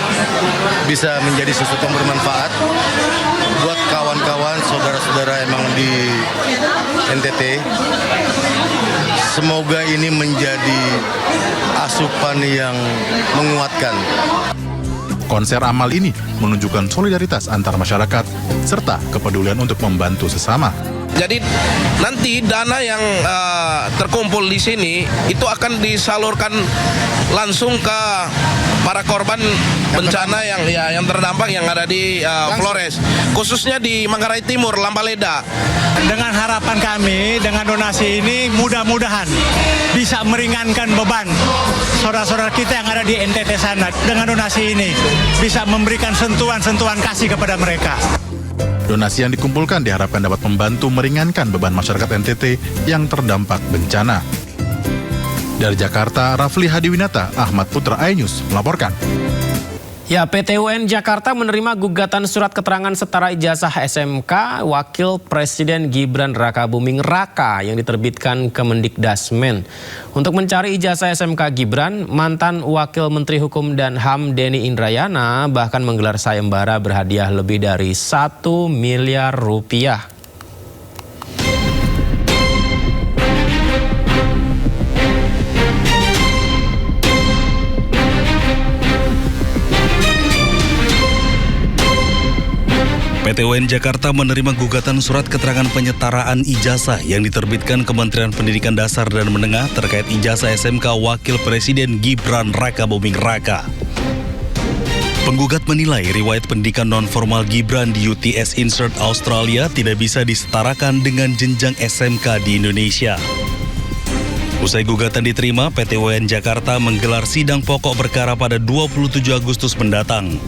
S16: bisa menjadi sesuatu yang bermanfaat buat kawan-kawan, saudara-saudara emang di NTT. Semoga ini menjadi asupan yang menguatkan.
S14: Konser amal ini menunjukkan solidaritas antar masyarakat serta kepedulian untuk membantu sesama.
S17: Jadi nanti dana yang terkumpul di sini itu akan disalurkan langsung ke para korban bencana yang terdampak yang ada di Flores, khususnya di Manggarai Timur, Lambaleda.
S18: Dengan harapan kami, dengan donasi ini mudah-mudahan bisa meringankan beban saudara-saudara kita yang ada di NTT sana. Dengan donasi ini bisa memberikan sentuhan-sentuhan kasih kepada mereka.
S14: Donasi yang dikumpulkan diharapkan dapat membantu meringankan beban masyarakat NTT yang terdampak bencana. Dari Jakarta, Rafli Hadiwinata, Ahmad Putra, iNews melaporkan.
S1: Ya, PT UN Jakarta menerima gugatan surat keterangan setara ijazah SMK Wakil Presiden Gibran Rakabuming Raka yang diterbitkan Kemendikdasmen. Untuk mencari ijazah SMK Gibran, mantan Wakil Menteri Hukum dan HAM Denny Indrayana bahkan menggelar sayembara berhadiah lebih dari 1 miliar rupiah.
S19: PT UN Jakarta menerima gugatan surat keterangan penyetaraan ijazah yang diterbitkan Kementerian Pendidikan Dasar dan Menengah terkait ijazah SMK Wakil Presiden Gibran Rakabuming Raka. Penggugat menilai riwayat pendidikan non-formal Gibran di UTS Insert Australia tidak bisa disetarakan dengan jenjang SMK di Indonesia. Usai gugatan diterima, PT UN Jakarta menggelar sidang pokok perkara pada 27 Agustus mendatang.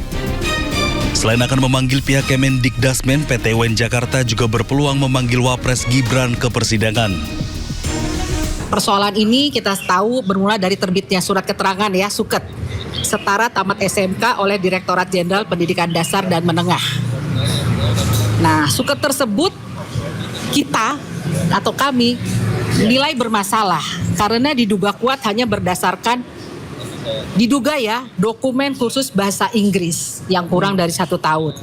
S19: Selain akan memanggil pihak Kemendikdasmen, PT UN Jakarta juga berpeluang memanggil Wapres Gibran ke persidangan.
S20: Persoalan ini kita tahu bermula dari terbitnya surat keterangan ya, SUKET, setara tamat SMK oleh Direktorat Jenderal Pendidikan Dasar dan Menengah. Nah, SUKET tersebut kita atau kami nilai bermasalah karena diduga kuat hanya berdasarkan dokumen khusus bahasa Inggris yang kurang dari 1 tahun.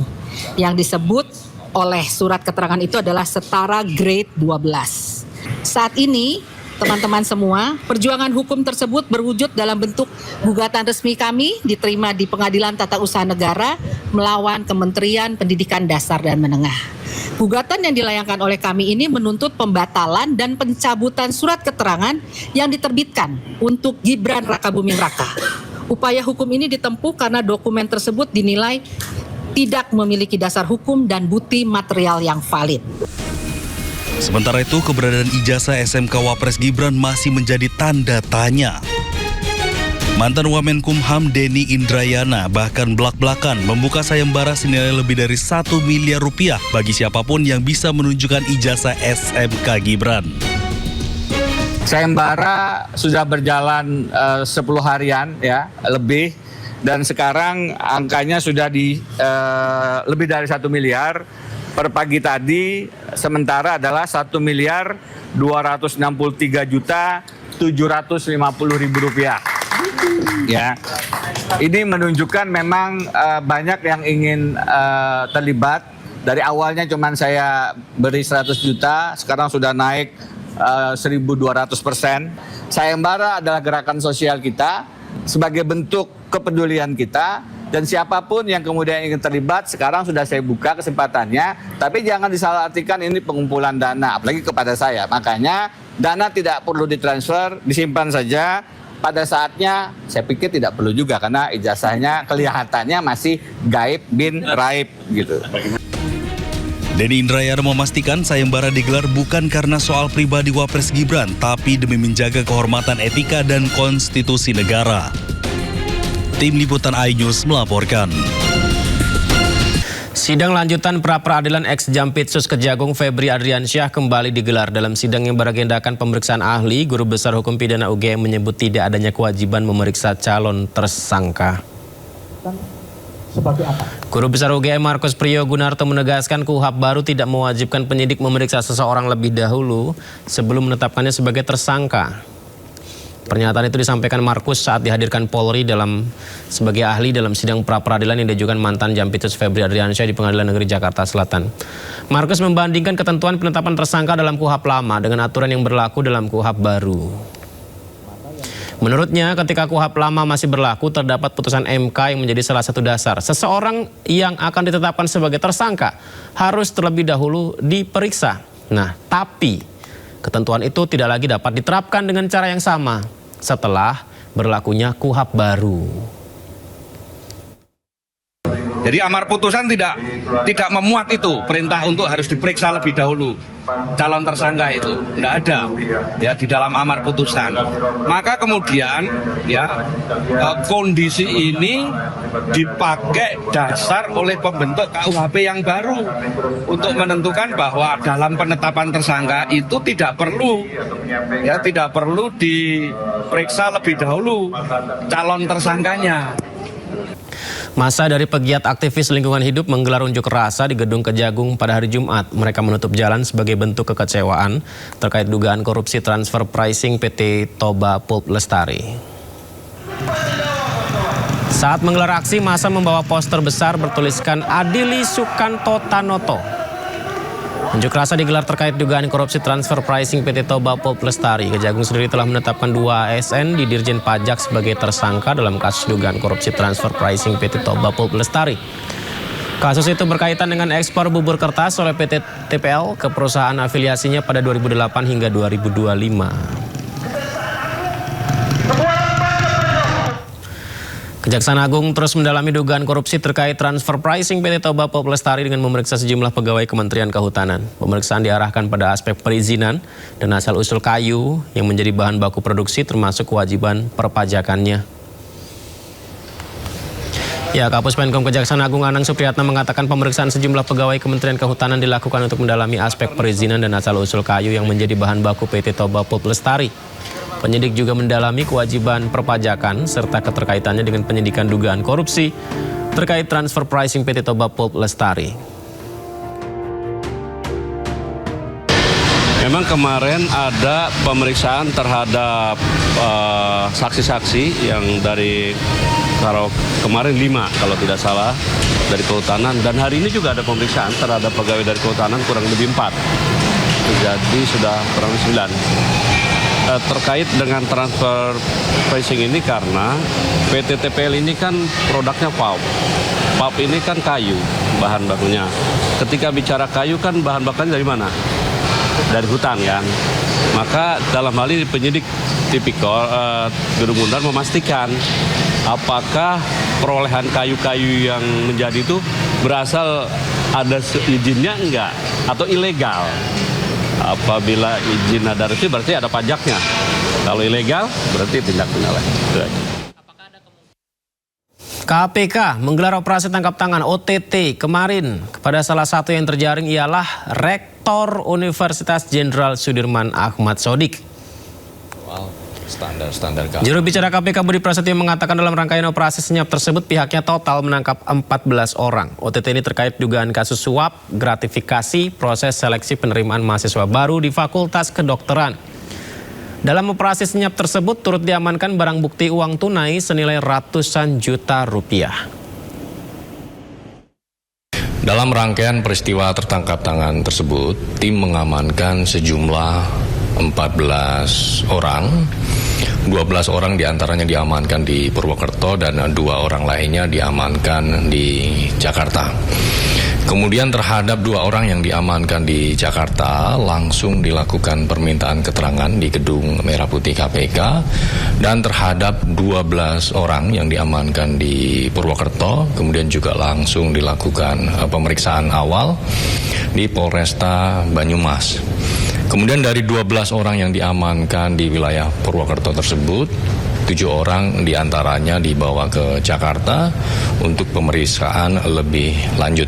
S20: Yang disebut oleh surat keterangan itu adalah setara grade 12. Saat ini teman-teman semua, perjuangan hukum tersebut berwujud dalam bentuk gugatan resmi kami diterima di Pengadilan Tata Usaha Negara melawan Kementerian Pendidikan Dasar dan Menengah. Gugatan yang dilayangkan oleh kami ini menuntut pembatalan dan pencabutan surat keterangan yang diterbitkan untuk Gibran Rakabuming Raka. Upaya hukum ini ditempuh karena dokumen tersebut dinilai tidak memiliki dasar hukum dan bukti material yang valid.
S19: Sementara itu, keberadaan ijazah SMK Wapres Gibran masih menjadi tanda tanya. Mantan Wamenkumham Denny Indrayana bahkan belak-belakan membuka sayembara senilai lebih dari 1 miliar rupiah bagi siapapun yang bisa menunjukkan ijazah SMK Gibran.
S21: Sayembara sudah berjalan 10 harian ya lebih, dan sekarang angkanya sudah di lebih dari 1 miliar. Per pagi tadi sementara adalah 1.263.750.000 rupiah. Ya, ini menunjukkan memang banyak yang ingin terlibat. Dari awalnya cuman saya beri 100 juta, sekarang sudah naik 1.200%. Sayembara adalah gerakan sosial kita sebagai bentuk kepedulian kita. Dan siapapun yang kemudian ingin terlibat, sekarang sudah saya buka kesempatannya. Tapi jangan disalahartikan ini pengumpulan dana, apalagi kepada saya. Makanya dana tidak perlu ditransfer, disimpan saja. Pada saatnya saya pikir tidak perlu juga, karena ijazahnya kelihatannya masih gaib bin raib gitu.
S19: Denny Indrayana memastikan sayembara digelar bukan karena soal pribadi Wapres Gibran, tapi demi menjaga kehormatan etika dan konstitusi negara. Tim Liputan iNews melaporkan.
S1: Sidang lanjutan pra-peradilan ex-Jampitsus Kejagung Febri Adriansyah kembali digelar. Dalam sidang yang beragendakan pemeriksaan ahli, Guru Besar Hukum Pidana UGM menyebut tidak adanya kewajiban memeriksa calon tersangka.
S22: Sebagai apa?
S1: Guru Besar UGM Markus Priyogunarto menegaskan KUHP baru tidak mewajibkan penyidik memeriksa seseorang lebih dahulu sebelum menetapkannya sebagai tersangka. Pernyataan itu disampaikan Markus saat dihadirkan Polri sebagai ahli dalam sidang pra-peradilan yang diajukan mantan Jampitsus Febri Adriansyah di Pengadilan Negeri Jakarta Selatan. Markus membandingkan ketentuan penetapan tersangka dalam KUHP lama dengan aturan yang berlaku dalam KUHP baru. Menurutnya, ketika KUHP lama masih berlaku, terdapat putusan MK yang menjadi salah satu dasar. Seseorang yang akan ditetapkan sebagai tersangka harus terlebih dahulu diperiksa. Nah, tapi ketentuan itu tidak lagi dapat diterapkan dengan cara yang sama setelah berlakunya KUHP baru.
S23: Jadi amar putusan tidak memuat itu perintah untuk harus diperiksa lebih dahulu calon tersangka itu, tidak ada ya di dalam amar putusan. Maka kemudian ya kondisi ini dipakai dasar oleh pembentuk KUHP yang baru untuk menentukan bahwa dalam penetapan tersangka itu tidak perlu diperiksa lebih dahulu calon tersangkanya.
S1: Masa dari pegiat aktivis lingkungan hidup menggelar unjuk rasa di Gedung Kejagung pada hari Jumat. Mereka menutup jalan sebagai bentuk kekecewaan terkait dugaan korupsi transfer pricing PT Toba Pulp Lestari. Saat menggelar aksi, masa membawa poster besar bertuliskan Adili Sukanto Tanoto. Unjuk rasa digelar terkait dugaan korupsi transfer pricing PT Toba Pulp Lestari. Kejagung sendiri telah menetapkan 2 ASN di Dirjen Pajak sebagai tersangka dalam kasus dugaan korupsi transfer pricing PT Toba Pulp Lestari. Kasus itu berkaitan dengan ekspor bubur kertas oleh PT TPL ke perusahaan afiliasinya pada 2008 hingga 2025. Kejaksaan Agung terus mendalami dugaan korupsi terkait transfer pricing PT Toba Pulp Lestari dengan memeriksa sejumlah pegawai Kementerian Kehutanan. Pemeriksaan diarahkan pada aspek perizinan dan asal-usul kayu yang menjadi bahan baku produksi termasuk kewajiban perpajakannya. Ya, Kapus Penkom Kejaksaan Agung Anang Supriyatna mengatakan pemeriksaan sejumlah pegawai Kementerian Kehutanan dilakukan untuk mendalami aspek perizinan dan asal-usul kayu yang menjadi bahan baku PT Toba Pulp Lestari. Penyidik juga mendalami kewajiban perpajakan serta keterkaitannya dengan penyidikan dugaan korupsi terkait transfer pricing PT Toba Pulp Lestari.
S23: Memang kemarin ada pemeriksaan terhadap saksi-saksi yang dari kemarin 5 kalau tidak salah dari Kehutanan, dan hari ini juga ada pemeriksaan terhadap pegawai dari Kehutanan kurang lebih 4. Jadi sudah kurang lebih 9. Terkait dengan transfer pricing ini karena PT TPL ini kan produknya pulp. Pulp ini kan kayu bahan bakunya. Ketika bicara kayu kan bahan bakunya dari mana? Dari hutan kan. Maka dalam hal ini penyidik tipikor Gedung Bundar memastikan apakah perolehan kayu-kayu yang menjadi itu berasal ada izinnya enggak atau ilegal. Apabila izin ada resi berarti ada pajaknya. Kalau ilegal berarti tindak pidana.
S1: KPK menggelar operasi tangkap tangan OTT kemarin kepada salah satu yang terjaring ialah Rektor Universitas Jenderal Sudirman Ahmad Sodik.
S2: Wow, standar
S1: Juru bicara KPK Budi Prasetyo mengatakan dalam rangkaian operasi senyap tersebut pihaknya total menangkap 14 orang. OTT ini terkait dugaan kasus suap, gratifikasi, proses seleksi penerimaan mahasiswa baru di Fakultas Kedokteran. Dalam operasi senyap tersebut turut diamankan barang bukti uang tunai senilai ratusan juta rupiah.
S2: Dalam rangkaian peristiwa tertangkap tangan tersebut, tim mengamankan sejumlah 14 orang. 12 orang diantaranya diamankan di Purwokerto dan 2 orang lainnya diamankan di Jakarta. Kemudian terhadap 2 orang yang diamankan di Jakarta langsung dilakukan permintaan keterangan di Gedung Merah Putih KPK, dan terhadap 12 orang yang diamankan di Purwokerto kemudian juga langsung dilakukan pemeriksaan awal di Polresta Banyumas. Kemudian dari 12 orang yang diamankan di wilayah Purwokerto tersebut, 7 orang diantaranya dibawa ke Jakarta untuk pemeriksaan lebih lanjut.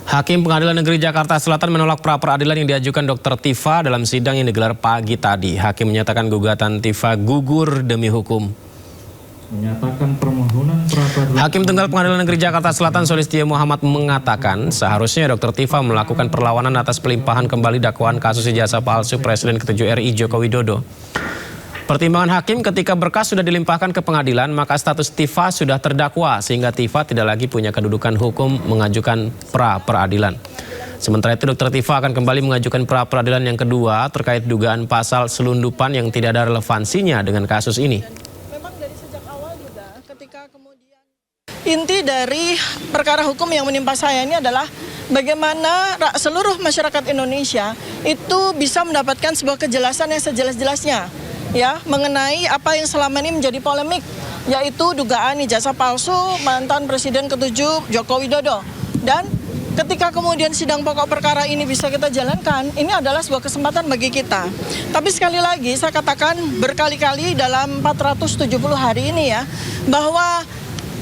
S1: Hakim Pengadilan Negeri Jakarta Selatan menolak pra-peradilan yang diajukan Dr. Tifa dalam sidang yang digelar pagi tadi. Hakim menyatakan gugatan Tifa gugur demi hukum.
S22: Menyatakan permohonan pra-peradilan.
S1: Hakim Tunggal Pengadilan Negeri Jakarta Selatan Solistio Muhammad mengatakan seharusnya Dr. Tifa melakukan perlawanan atas pelimpahan kembali dakwaan kasus ijazah palsu Presiden ke-7 RI Joko Widodo. Pertimbangan hakim ketika berkas sudah dilimpahkan ke pengadilan, maka status Tifa sudah terdakwa sehingga Tifa tidak lagi punya kedudukan hukum mengajukan pra-peradilan. Sementara itu Dr. Tifa akan kembali mengajukan pra-peradilan yang kedua terkait dugaan pasal selundupan yang tidak ada relevansinya dengan kasus ini.
S5: Inti dari perkara hukum yang menimpa saya ini adalah bagaimana seluruh masyarakat Indonesia itu bisa mendapatkan sebuah kejelasan yang sejelas-jelasnya, ya, mengenai apa yang selama ini menjadi polemik, yaitu dugaan ijazah palsu mantan Presiden ke-7 Joko Widodo. Dan ketika kemudian sidang pokok perkara ini bisa kita jalankan, ini adalah sebuah kesempatan bagi kita. Tapi sekali lagi saya katakan berkali-kali dalam 470 hari ini ya, bahwa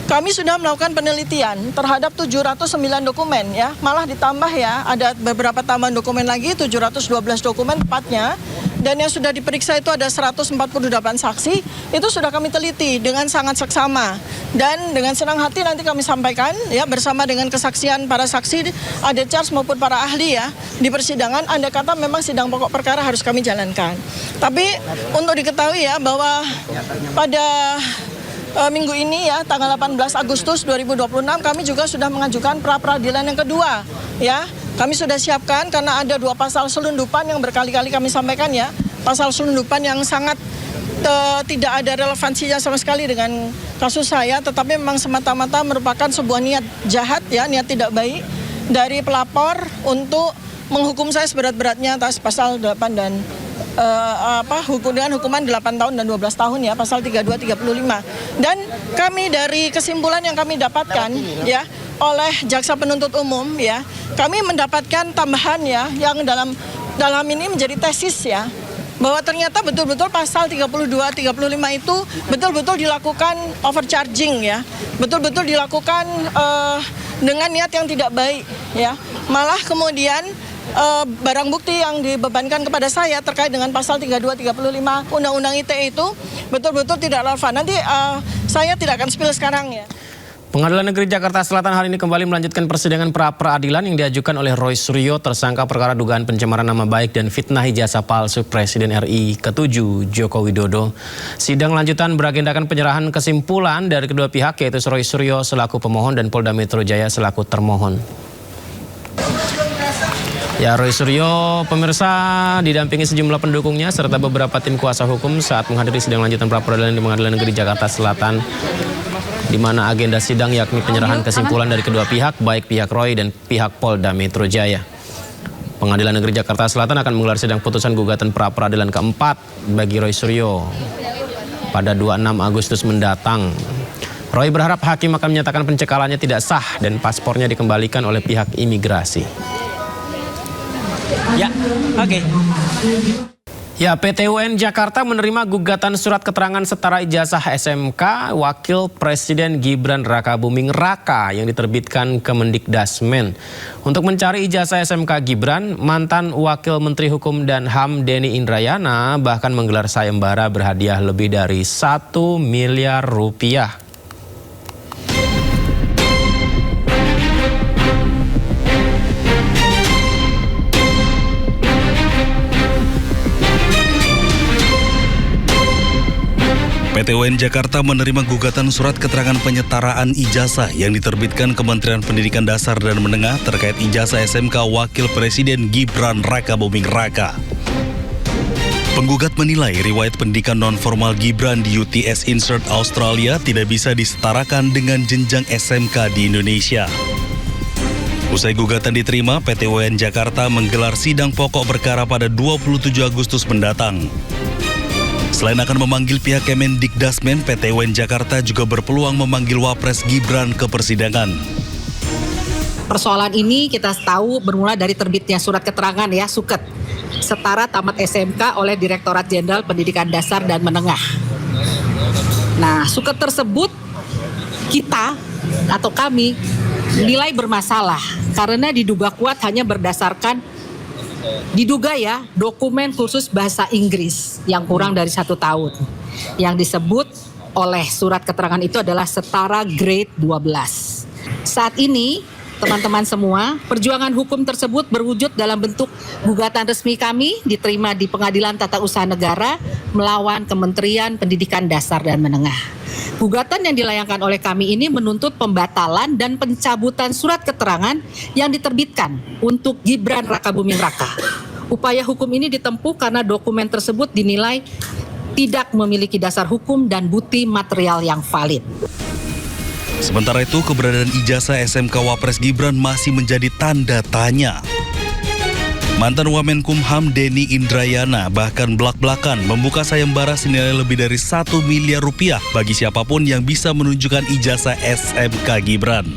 S5: kami sudah melakukan penelitian terhadap 709 dokumen ya, malah ditambah ya, ada beberapa tambahan dokumen lagi, 712 dokumen tepatnya. Dan yang sudah diperiksa itu ada 148 saksi, itu sudah kami teliti dengan sangat seksama. Dan dengan senang hati nanti kami sampaikan ya bersama dengan kesaksian para saksi, ada charge maupun para ahli ya di persidangan, andai kata memang sidang pokok perkara harus kami jalankan. Tapi untuk diketahui ya bahwa pada minggu ini ya tanggal 18 Agustus 2026 kami juga sudah mengajukan pra-peradilan yang kedua ya. Kami sudah siapkan karena ada 2 pasal selundupan yang berkali-kali kami sampaikan ya. Pasal selundupan yang sangat tidak ada relevansinya sama sekali dengan kasus saya, tetapi memang semata-mata merupakan sebuah niat jahat ya, niat tidak baik dari pelapor untuk menghukum saya seberat-beratnya atas pasal 8 dan dengan hukuman 8 tahun dan 12 tahun ya, pasal 32 35. Dan kami dari kesimpulan yang kami dapatkan ya oleh jaksa penuntut umum ya, kami mendapatkan tambahan ya yang dalam ini menjadi tesis ya, bahwa ternyata betul-betul pasal 32 35 itu betul-betul dilakukan overcharging ya, betul-betul dilakukan dengan niat yang tidak baik ya. Malah kemudian barang bukti yang dibebankan kepada saya terkait dengan pasal 32 35 Undang-Undang ITE itu betul-betul tidak relevan. Nanti saya tidak akan spill sekarang ya.
S1: Pengadilan Negeri Jakarta Selatan hari ini kembali melanjutkan persidangan pra-peradilan yang diajukan oleh Roy Suryo, tersangka perkara dugaan pencemaran nama baik dan fitnah ijazah palsu Presiden RI ke-7 Joko Widodo. Sidang lanjutan beragendakan penyerahan kesimpulan dari kedua pihak, yaitu Roy Suryo selaku pemohon dan Polda Metro Jaya selaku termohon. Ya, Roy Suryo pemirsa didampingi sejumlah pendukungnya serta beberapa tim kuasa hukum saat menghadiri sidang lanjutan pra-peradilan di Pengadilan Negeri Jakarta Selatan, di mana agenda sidang yakni penyerahan kesimpulan dari kedua pihak, baik pihak Roy dan pihak Polda Metro Jaya. Pengadilan Negeri Jakarta Selatan akan menggelar sidang putusan gugatan pra-peradilan keempat bagi Roy Suryo pada 26 Agustus mendatang. Roy berharap hakim akan menyatakan pencekalannya tidak sah dan paspornya dikembalikan oleh pihak imigrasi.
S3: Ya, oke.
S1: Ya, PT UN Jakarta menerima gugatan surat keterangan setara ijazah SMK Wakil Presiden Gibran Rakabuming Raka yang diterbitkan Kemendikdasmen. Untuk mencari ijazah SMK Gibran, mantan Wakil Menteri Hukum dan HAM Denny Indrayana bahkan menggelar sayembara berhadiah lebih dari 1 miliar rupiah.
S19: PT UN Jakarta menerima gugatan surat keterangan penyetaraan ijazah yang diterbitkan Kementerian Pendidikan Dasar dan Menengah terkait ijazah SMK Wakil Presiden Gibran Rakabuming Raka. Penggugat menilai riwayat pendidikan non-formal Gibran di UTS Insert Australia tidak bisa disetarakan dengan jenjang SMK di Indonesia. Usai gugatan diterima, PT UN Jakarta menggelar sidang pokok perkara pada 27 Agustus mendatang. Selain akan memanggil pihak Kemendikdasmen, PT UN Jakarta juga berpeluang memanggil Wapres Gibran ke persidangan.
S20: Persoalan ini kita tahu bermula dari terbitnya surat keterangan ya, SUKET, setara tamat SMK oleh Direktorat Jenderal Pendidikan Dasar dan Menengah. Nah, SUKET tersebut kita atau kami nilai bermasalah karena diduga kuat hanya berdasarkan dokumen khusus bahasa Inggris yang kurang dari 1 tahun. Yang disebut oleh surat keterangan itu adalah setara grade 12. Saat ini, teman-teman semua, perjuangan hukum tersebut berwujud dalam bentuk gugatan resmi kami diterima di Pengadilan Tata Usaha Negara melawan Kementerian Pendidikan Dasar dan Menengah. Gugatan yang dilayangkan oleh kami ini menuntut pembatalan dan pencabutan surat keterangan yang diterbitkan untuk Gibran Rakabuming Raka. Upaya hukum ini ditempuh karena dokumen tersebut dinilai tidak memiliki dasar hukum dan bukti material yang valid.
S19: Sementara itu, keberadaan ijazah SMK Wapres Gibran masih menjadi tanda tanya. Mantan Wamenkumham Denny Indrayana bahkan belak-belakan membuka sayembara senilai lebih dari 1 miliar rupiah bagi siapapun yang bisa menunjukkan ijazah SMK Gibran.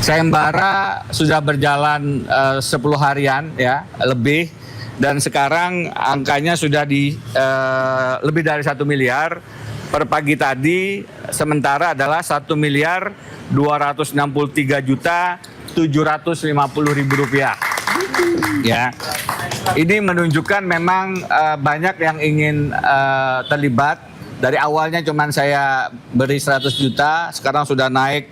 S21: Sayembara sudah berjalan 10 harian ya lebih, dan sekarang angkanya sudah di lebih dari 1 miliar. Per pagi tadi sementara adalah 1 miliar 263 juta 750.000 rupiah. Ya, ini menunjukkan memang banyak yang ingin terlibat. Dari awalnya cuma saya beri 100 juta, sekarang sudah naik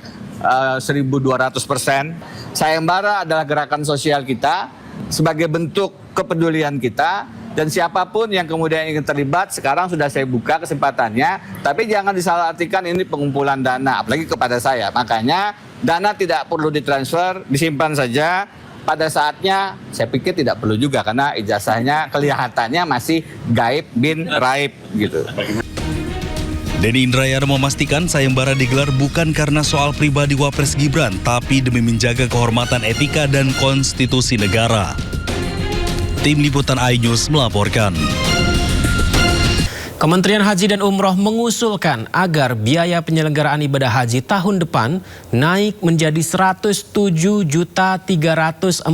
S21: 1.200%. Sayembara adalah gerakan sosial kita sebagai bentuk kepedulian kita, dan siapapun yang kemudian ingin terlibat sekarang sudah saya buka kesempatannya. Tapi jangan disalahartikan ini pengumpulan dana, apalagi kepada saya. Makanya dana tidak perlu ditransfer, disimpan saja. Pada saatnya saya pikir tidak perlu juga karena ijazahnya kelihatannya masih gaib bin raib gitu.
S19: Denny Indrayana memastikan sayembara digelar bukan karena soal pribadi Wapres Gibran, tapi demi menjaga kehormatan etika dan konstitusi negara. Tim Liputan iNews melaporkan.
S1: Kementerian Haji dan Umroh mengusulkan agar biaya penyelenggaraan ibadah haji tahun depan naik menjadi Rp107.340.172.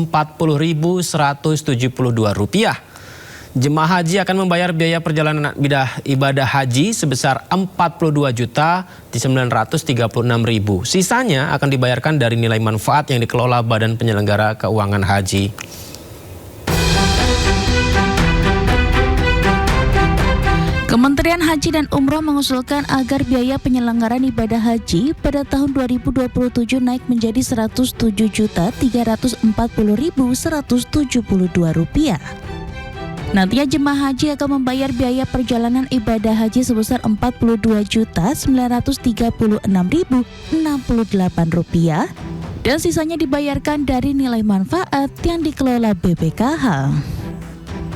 S1: Jemaah haji akan membayar biaya perjalanan ibadah haji sebesar Rp42.936.000. Sisanya akan dibayarkan dari nilai manfaat yang dikelola Badan Penyelenggara Keuangan Haji.
S3: Kementerian Haji dan Umroh mengusulkan agar biaya penyelenggaraan ibadah haji pada tahun 2027 naik menjadi Rp107.340.172. Nantinya jemaah haji akan membayar biaya perjalanan ibadah haji sebesar Rp42.936.068 dan sisanya dibayarkan dari nilai manfaat yang dikelola BPKH.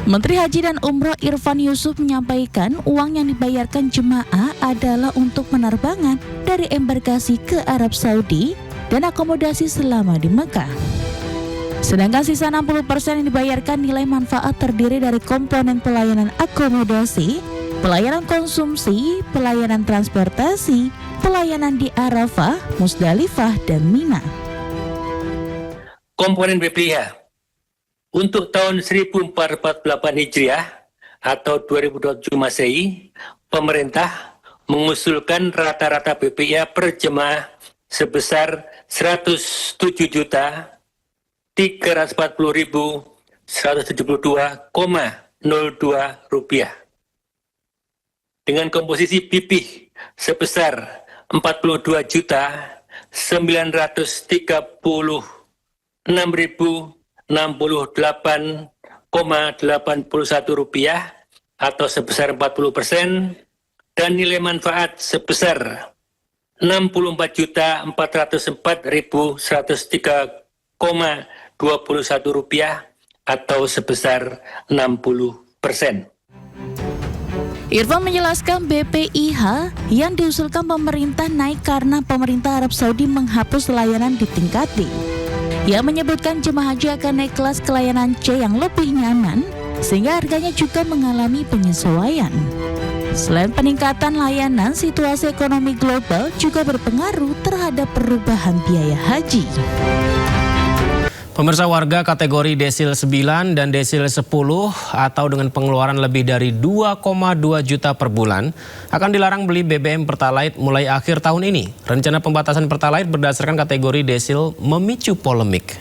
S3: Menteri Haji dan Umroh Irfan Yusuf menyampaikan uang yang dibayarkan jemaah adalah untuk penerbangan dari embarkasi ke Arab Saudi dan akomodasi selama di Mekah. Sedangkan sisa 60% yang dibayarkan nilai manfaat terdiri dari komponen pelayanan akomodasi, pelayanan konsumsi, pelayanan transportasi, pelayanan di Arafah, Musdalifah, dan Mina.
S6: Komponen BPIH untuk tahun 1448 Hijriah atau 2027 Masehi, pemerintah mengusulkan rata-rata BPIH per jemaah sebesar Rp107.172,02 dengan komposisi BPIH sebesar Rp42.936.068,81 atau sebesar 40% dan nilai manfaat sebesar Rp64.404.103,21 atau sebesar 60%.
S3: Irfan menjelaskan BPIH yang diusulkan pemerintah naik karena pemerintah Arab Saudi menghapus layanan di tingkat D. Ia menyebutkan jemaah haji akan naik kelas ke layanan C yang lebih nyaman, sehingga harganya juga mengalami penyesuaian. Selain peningkatan layanan, situasi ekonomi global juga berpengaruh terhadap perubahan biaya haji.
S1: Pemirsa, warga kategori desil 9 dan desil 10 atau dengan pengeluaran lebih dari 2,2 juta per bulan akan dilarang beli BBM Pertalite mulai akhir tahun ini. Rencana pembatasan Pertalite berdasarkan kategori desil memicu polemik.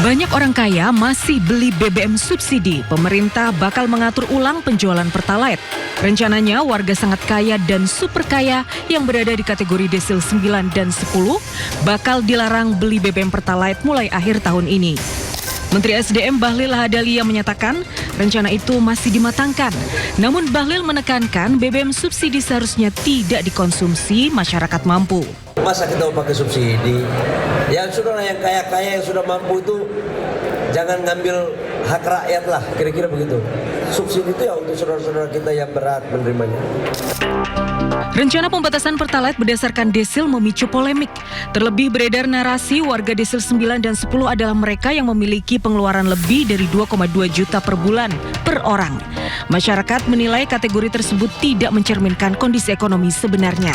S7: Banyak orang kaya masih beli BBM subsidi. Pemerintah bakal mengatur ulang penjualan Pertalite. Rencananya warga sangat kaya dan super kaya yang berada di kategori desil 9 dan 10 bakal dilarang beli BBM Pertalite mulai akhir tahun ini. Menteri SDM Bahlil Lahadalia menyatakan rencana itu masih dimatangkan. Namun Bahlil menekankan BBM subsidi seharusnya tidak dikonsumsi masyarakat mampu.
S24: Masa kita mau pakai subsidi? Yang sudah yang kaya-kaya yang sudah mampu itu jangan ngambil hak rakyat lah, kira-kira begitu. Subsidi itu ya untuk saudara-saudara kita yang berat menerimanya.
S7: Rencana pembatasan Pertalite berdasarkan desil memicu polemik. Terlebih beredar narasi warga desil 9 dan 10 adalah mereka yang memiliki pengeluaran lebih dari 2,2 juta per bulan per orang. Masyarakat menilai kategori tersebut tidak mencerminkan kondisi ekonomi sebenarnya.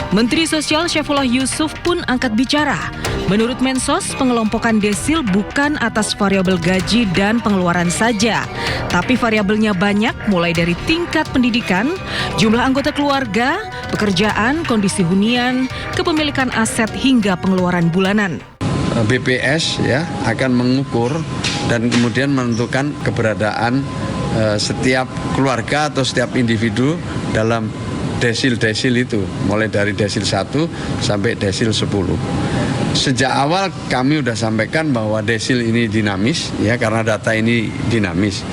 S7: Menteri Sosial Syaifullah Yusuf pun angkat bicara. Menurut Mensos, pengelompokan desil bukan atas variabel gaji dan pengeluaran saja, tapi variabelnya banyak, mulai dari tingkat pendidikan, jumlah anggota keluarga, pekerjaan, kondisi hunian, kepemilikan aset hingga pengeluaran bulanan.
S25: BPS ya akan mengukur dan kemudian menentukan keberadaan setiap keluarga atau setiap individu dalam desil-desil itu, mulai dari desil 1 sampai desil 10. Sejak awal kami sudah sampaikan bahwa desil ini dinamis, ya, karena data ini dinamis.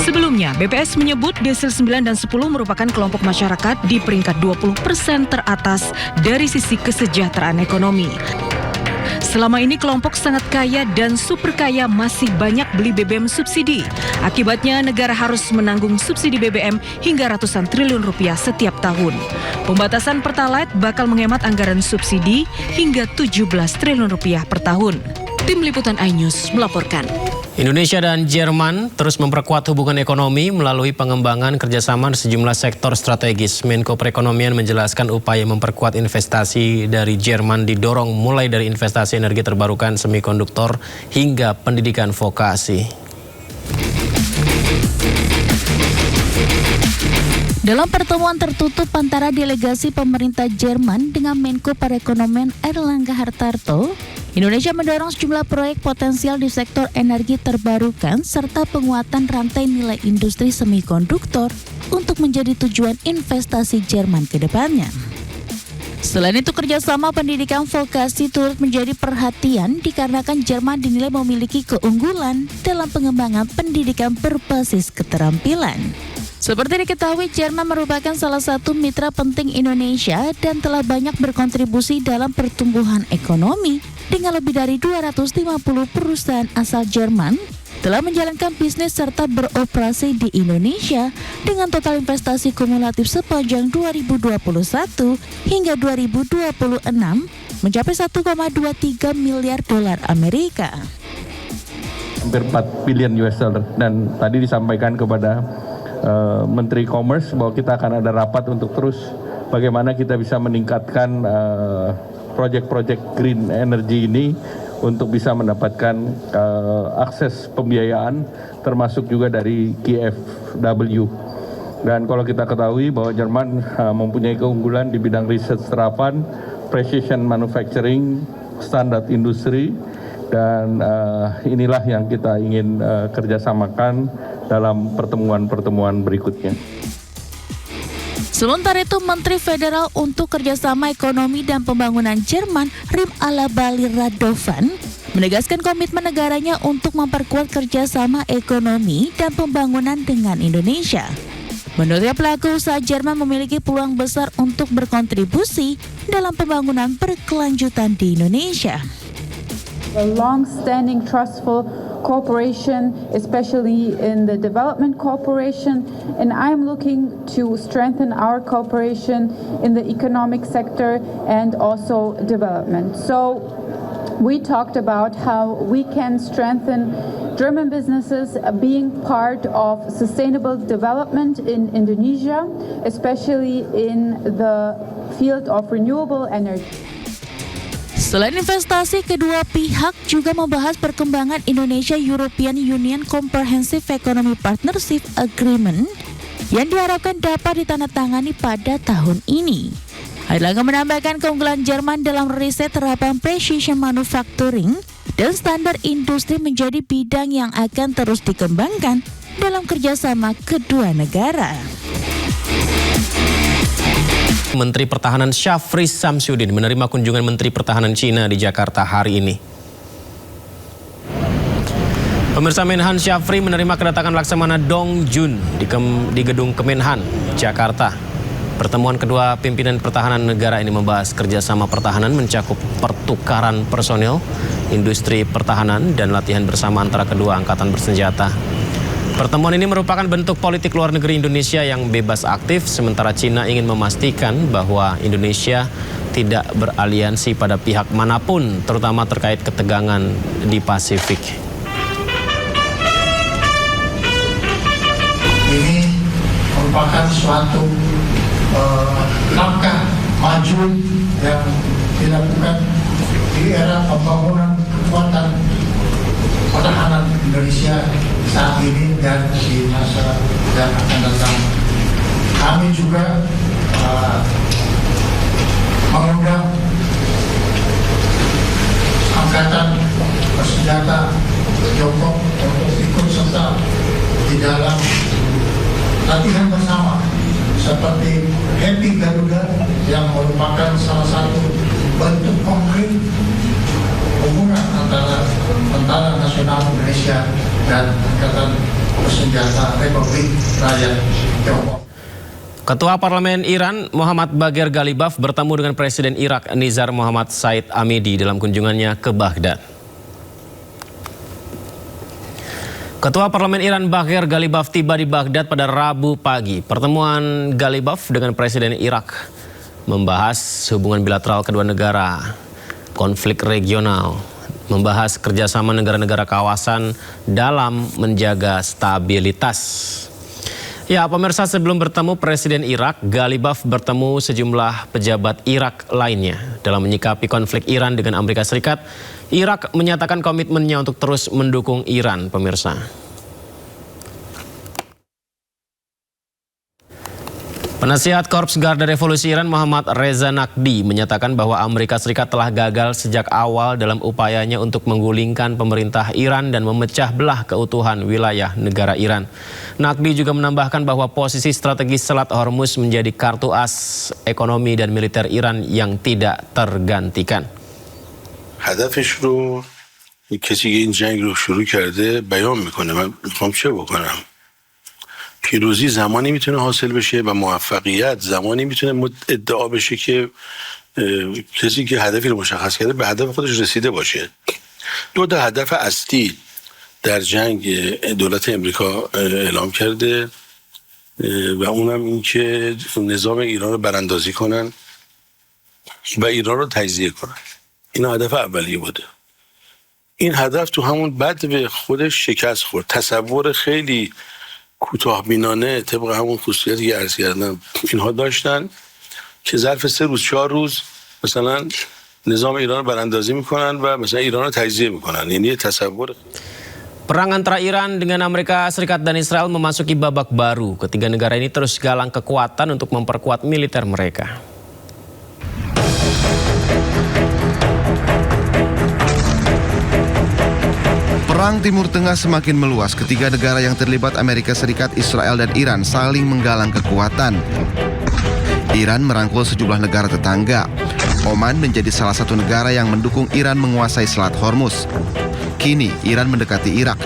S7: Sebelumnya, BPS menyebut desil 9 dan 10 merupakan kelompok masyarakat di peringkat 20% teratas dari sisi kesejahteraan ekonomi. Selama ini kelompok sangat kaya dan super kaya masih banyak beli BBM subsidi. Akibatnya negara harus menanggung subsidi BBM hingga ratusan triliun rupiah setiap tahun. Pembatasan Pertalite bakal menghemat anggaran subsidi hingga 17 triliun rupiah per tahun. Tim Liputan iNews melaporkan.
S1: Indonesia dan Jerman terus memperkuat hubungan ekonomi melalui pengembangan kerjasama di sejumlah sektor strategis. Menko Perekonomian menjelaskan upaya memperkuat investasi dari Jerman didorong mulai dari investasi energi terbarukan, semikonduktor, hingga pendidikan vokasi.
S3: Dalam pertemuan tertutup antara delegasi pemerintah Jerman dengan Menko Perekonomian Airlangga Hartarto, Indonesia mendorong sejumlah proyek potensial di sektor energi terbarukan serta penguatan rantai nilai industri semikonduktor untuk menjadi tujuan investasi Jerman ke depannya. Selain itu, kerjasama pendidikan vokasi turut menjadi perhatian dikarenakan Jerman dinilai memiliki keunggulan dalam pengembangan pendidikan berbasis keterampilan. Seperti diketahui, Jerman merupakan salah satu mitra penting Indonesia dan telah banyak berkontribusi dalam pertumbuhan ekonomi dengan lebih dari 250 perusahaan asal Jerman telah menjalankan bisnis serta beroperasi di Indonesia dengan total investasi kumulatif sepanjang 2021 hingga 2026 mencapai 1,23 miliar dolar Amerika.
S4: Hampir 4 billion US dollar, dan tadi disampaikan kepada Menteri Commerce bahwa kita akan ada rapat untuk terus bagaimana kita bisa meningkatkan proyek-proyek green energy ini untuk bisa mendapatkan akses pembiayaan termasuk juga dari KfW. Dan kalau kita ketahui bahwa Jerman mempunyai keunggulan di bidang riset terapan, precision manufacturing, standar industri, dan inilah yang kita ingin kerjasamakan dalam pertemuan-pertemuan berikutnya.
S3: Sementara itu, Menteri Federal untuk Kerjasama Ekonomi dan Pembangunan Jerman, Rim Alabali Radovan, menegaskan komitmen negaranya untuk memperkuat kerjasama ekonomi dan pembangunan dengan Indonesia. Menurutnya, pelaku usaha Jerman memiliki peluang besar untuk berkontribusi dalam pembangunan berkelanjutan di Indonesia.
S8: A long-standing trustful cooperation, especially in the development cooperation, and I'm looking to strengthen our cooperation in the economic sector and also development. So we talked about how we can strengthen German businesses being part of sustainable development in Indonesia, especially in the field of renewable energy.
S3: Selain investasi, kedua pihak juga membahas perkembangan Indonesia-European Union Comprehensive Economic Partnership Agreement yang diharapkan dapat ditandatangani pada tahun ini. Airlangga menambahkan keunggulan Jerman dalam riset terapan precision manufacturing dan standar industri menjadi bidang yang akan terus dikembangkan dalam kerjasama kedua negara.
S1: Menteri Pertahanan Syafri Samsudin menerima kunjungan Menteri Pertahanan Cina di Jakarta hari ini. Pemirsa, Menhan Syafri menerima kedatangan Laksamana Dong Jun di gedung Kemenhan, Jakarta. Pertemuan kedua pimpinan pertahanan negara ini membahas kerjasama pertahanan mencakup pertukaran personil, industri pertahanan, dan latihan bersama antara kedua angkatan bersenjata. Pertemuan ini merupakan bentuk politik luar negeri Indonesia yang bebas aktif, sementara Cina ingin memastikan bahwa Indonesia tidak beraliansi pada pihak manapun, terutama terkait ketegangan di Pasifik.
S9: Ini merupakan suatu langkah maju yang dilakukan di era pembangunan kekuatan pertahanan Indonesia saat ini dan di masa yang akan datang. Kami juga mengundang angkatan bersenjata Tiongkok untuk ikut serta di dalam latihan bersama seperti Happy Garuda yang merupakan salah satu bentuk konkret hubungan antara Tentara Nasional Indonesia dan Angkatan Bersenjata Republik Rakyat Tiongkok.
S1: Ketua Parlemen Iran Muhammad Bagher Ghalibaf bertemu dengan Presiden Irak Nizar Muhammad Said Amidi dalam kunjungannya ke Baghdad. Ketua Parlemen Iran Bagher Ghalibaf tiba di Baghdad pada Rabu pagi. Pertemuan Ghalibaf dengan Presiden Irak membahas hubungan bilateral kedua negara, konflik regional, membahas kerjasama negara-negara kawasan dalam menjaga stabilitas. Ya, pemirsa, sebelum bertemu Presiden Irak, Ghalibaf bertemu sejumlah pejabat Irak lainnya. Dalam menyikapi konflik Iran dengan Amerika Serikat, Irak menyatakan komitmennya untuk terus mendukung Iran, pemirsa. Penasihat Korps Garda Revolusi Iran Muhammad Reza Naqvi menyatakan bahwa Amerika Serikat telah gagal sejak awal dalam upayanya untuk menggulingkan pemerintah Iran dan memecah belah keutuhan wilayah negara Iran. Naqvi juga menambahkan bahwa posisi strategis Selat Hormuz menjadi kartu as ekonomi dan militer Iran yang tidak tergantikan.
S10: هدفش رو کسی که این جنگ رو شروع کرده بیان میکنه. من میخوام چه بکنم؟ پیروزی زمانی میتونه حاصل بشه و موفقیت زمانی میتونه ادعا بشه که کسی که هدفی رو مشخص کرده به هدف خودش رسیده باشه. دو تا هدف اصلی در جنگ دولت امریکا اعلام کرده و اونم این که نظام ایران رو براندازی کنن و ایران رو تجزیه کنن. این هدف اولیه بوده. این هدف تو همون بعد به خودش شکست خورد. تصور خیلی کوتاه‌بینانه طبق همون خصوصیتی که عرض کردم اینها داشتن که ظرف 3 روز 4 روز مثلا نظام ایران رو براندازی میکنن و مثلا ایران رو تجزیه میکنن. یعنی تصور.
S1: Perang antara Iran dengan Amerika Serikat dan Israel memasuki babak baru. Ketiga negara ini terus galang kekuatan untuk memperkuat militer mereka.
S11: Perang Timur Tengah semakin meluas. Ketiga negara yang terlibat, Amerika Serikat, Israel, dan Iran, saling menggalang kekuatan. Iran merangkul sejumlah negara tetangga. Oman menjadi salah satu negara yang mendukung Iran menguasai Selat Hormuz. Kini, Iran mendekati Irak.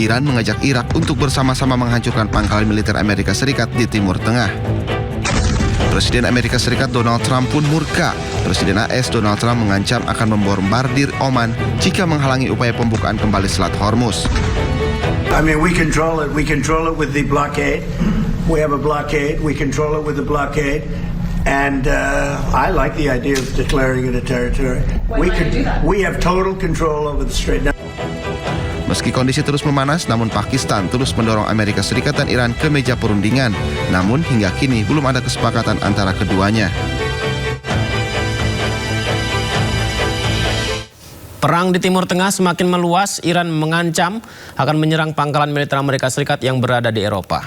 S11: Iran mengajak Irak untuk bersama-sama menghancurkan pangkalan militer Amerika Serikat di Timur Tengah. Presiden Amerika Serikat Donald Trump pun murka. Presiden AS Donald Trump mengancam akan membombardir Oman jika menghalangi upaya pembukaan kembali Selat Hormuz.
S12: I mean, we control it. We control it with the blockade. We have a blockade. We control it with the blockade. And I like the idea of declaring it a territory. We have total control over the Strait.
S11: Meski kondisi terus memanas, namun Pakistan terus mendorong Amerika Serikat dan Iran ke meja perundingan. Namun hingga kini belum ada kesepakatan antara keduanya.
S1: Perang di Timur Tengah semakin meluas. Iran mengancam akan menyerang pangkalan militer Amerika Serikat yang berada di Eropa.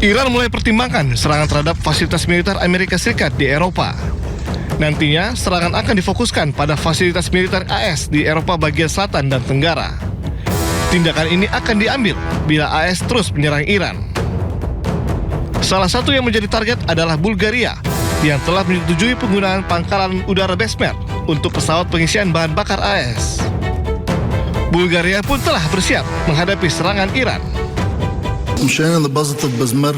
S13: Iran mulai pertimbangkan serangan terhadap fasilitas militer Amerika Serikat di Eropa. Nantinya, serangan akan difokuskan pada fasilitas militer AS di Eropa bagian selatan dan tenggara. Tindakan ini akan diambil bila AS terus menyerang Iran. Salah satu yang menjadi target adalah Bulgaria, yang telah menyetujui penggunaan pangkalan udara Besmer untuk pesawat pengisian bahan bakar AS. Bulgaria pun telah bersiap menghadapi serangan Iran.
S15: Отношение на базата в Безмер,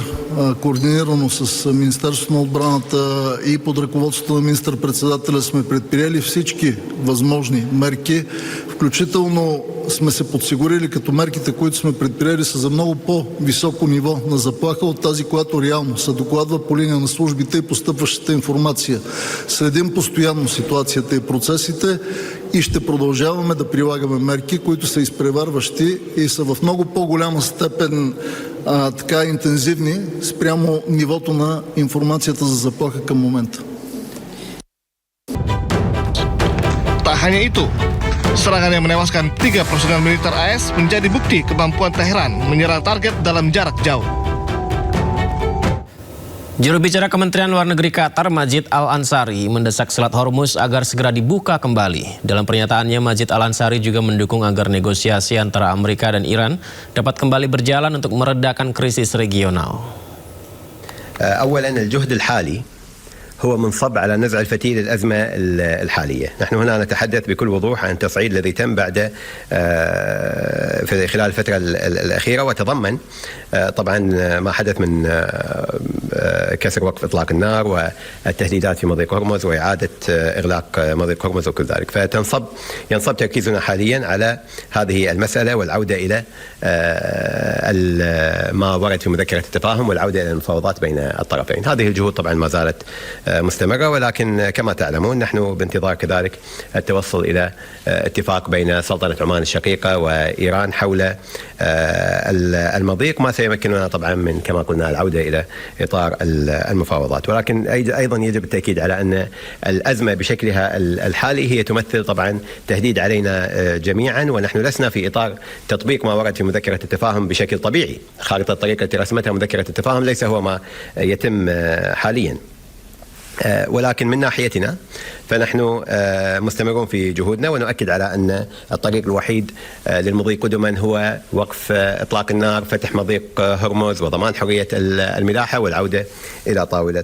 S15: координирано с Министерството на отбраната и под ръководството на министър-председателя сме предприели всички възможни мерки, включително сме се подсигурили като мерките, които сме предприели, са за много по-високо ниво на заплаха от тази, която реално се докладва по линия на службите и постъпващата информация. Следим постоянно ситуацията и процесите и ще продължаваме да прилагаме мерки, които са изпреварващи и са в много по-голяма степен така интензивни спрямо нивото на информацията за заплаха към момента.
S13: Tak hanya itu, serangan yang menewaskan 3 personel militer AS menjadi bukti kemampuan Teheran menyerang target dalam jarak jauh.
S1: Juru bicara Kementerian Luar Negeri Qatar, Majid Al-Ansari, mendesak Selat Hormuz agar segera dibuka kembali. Dalam pernyataannya, Majid Al-Ansari juga mendukung agar negosiasi antara Amerika dan Iran dapat kembali berjalan untuk meredakan krisis regional.
S26: أولا الجهد الحالي
S14: هو منصب على نزع الفتيل للأزمة الحالية. نحن هنا نتحدث بكل وضوح عن التصعيد الذي تم بعد في خلال الفترة الأخيرة، وتضمن طبعا ما حدث من كسر وقف إطلاق النار والتهديدات في مضيق هرمز وإعادة إغلاق مضيق هرمز وكل ذلك. ينصب تركيزنا حاليا على هذه المسألة والعودة إلى ما ورد في مذكرة التفاهم والعودة إلى المفاوضات بين الطرفين. هذه الجهود طبعا ما زالت مستمرة، ولكن كما تعلمون نحن بانتظار كذلك التوصل إلى اتفاق بين سلطنة عمان الشقيقة وإيران حول المضيق، ما سيمكننا طبعا من كما قلنا العودة إلى إطار المفاوضات. ولكن أيضا يجب التأكيد على أن الأزمة بشكلها الحالي هي تمثل طبعا تهديد علينا جميعا، ونحن لسنا في إطار تطبيق ما ورد في مذكرة التفاهم بشكل طبيعي. خارطة الطريق التي رسمتها مذكرة التفاهم ليس هو ما يتم حاليا، ولكن من ناحيتنا فنحن مستمرون في جهودنا، ونؤكد على أن الطريق الوحيد للمضي قدما هو وقف إطلاق النار، فتح مضيق هرمز وضمان حرية الملاحة والعودة إلى طاولة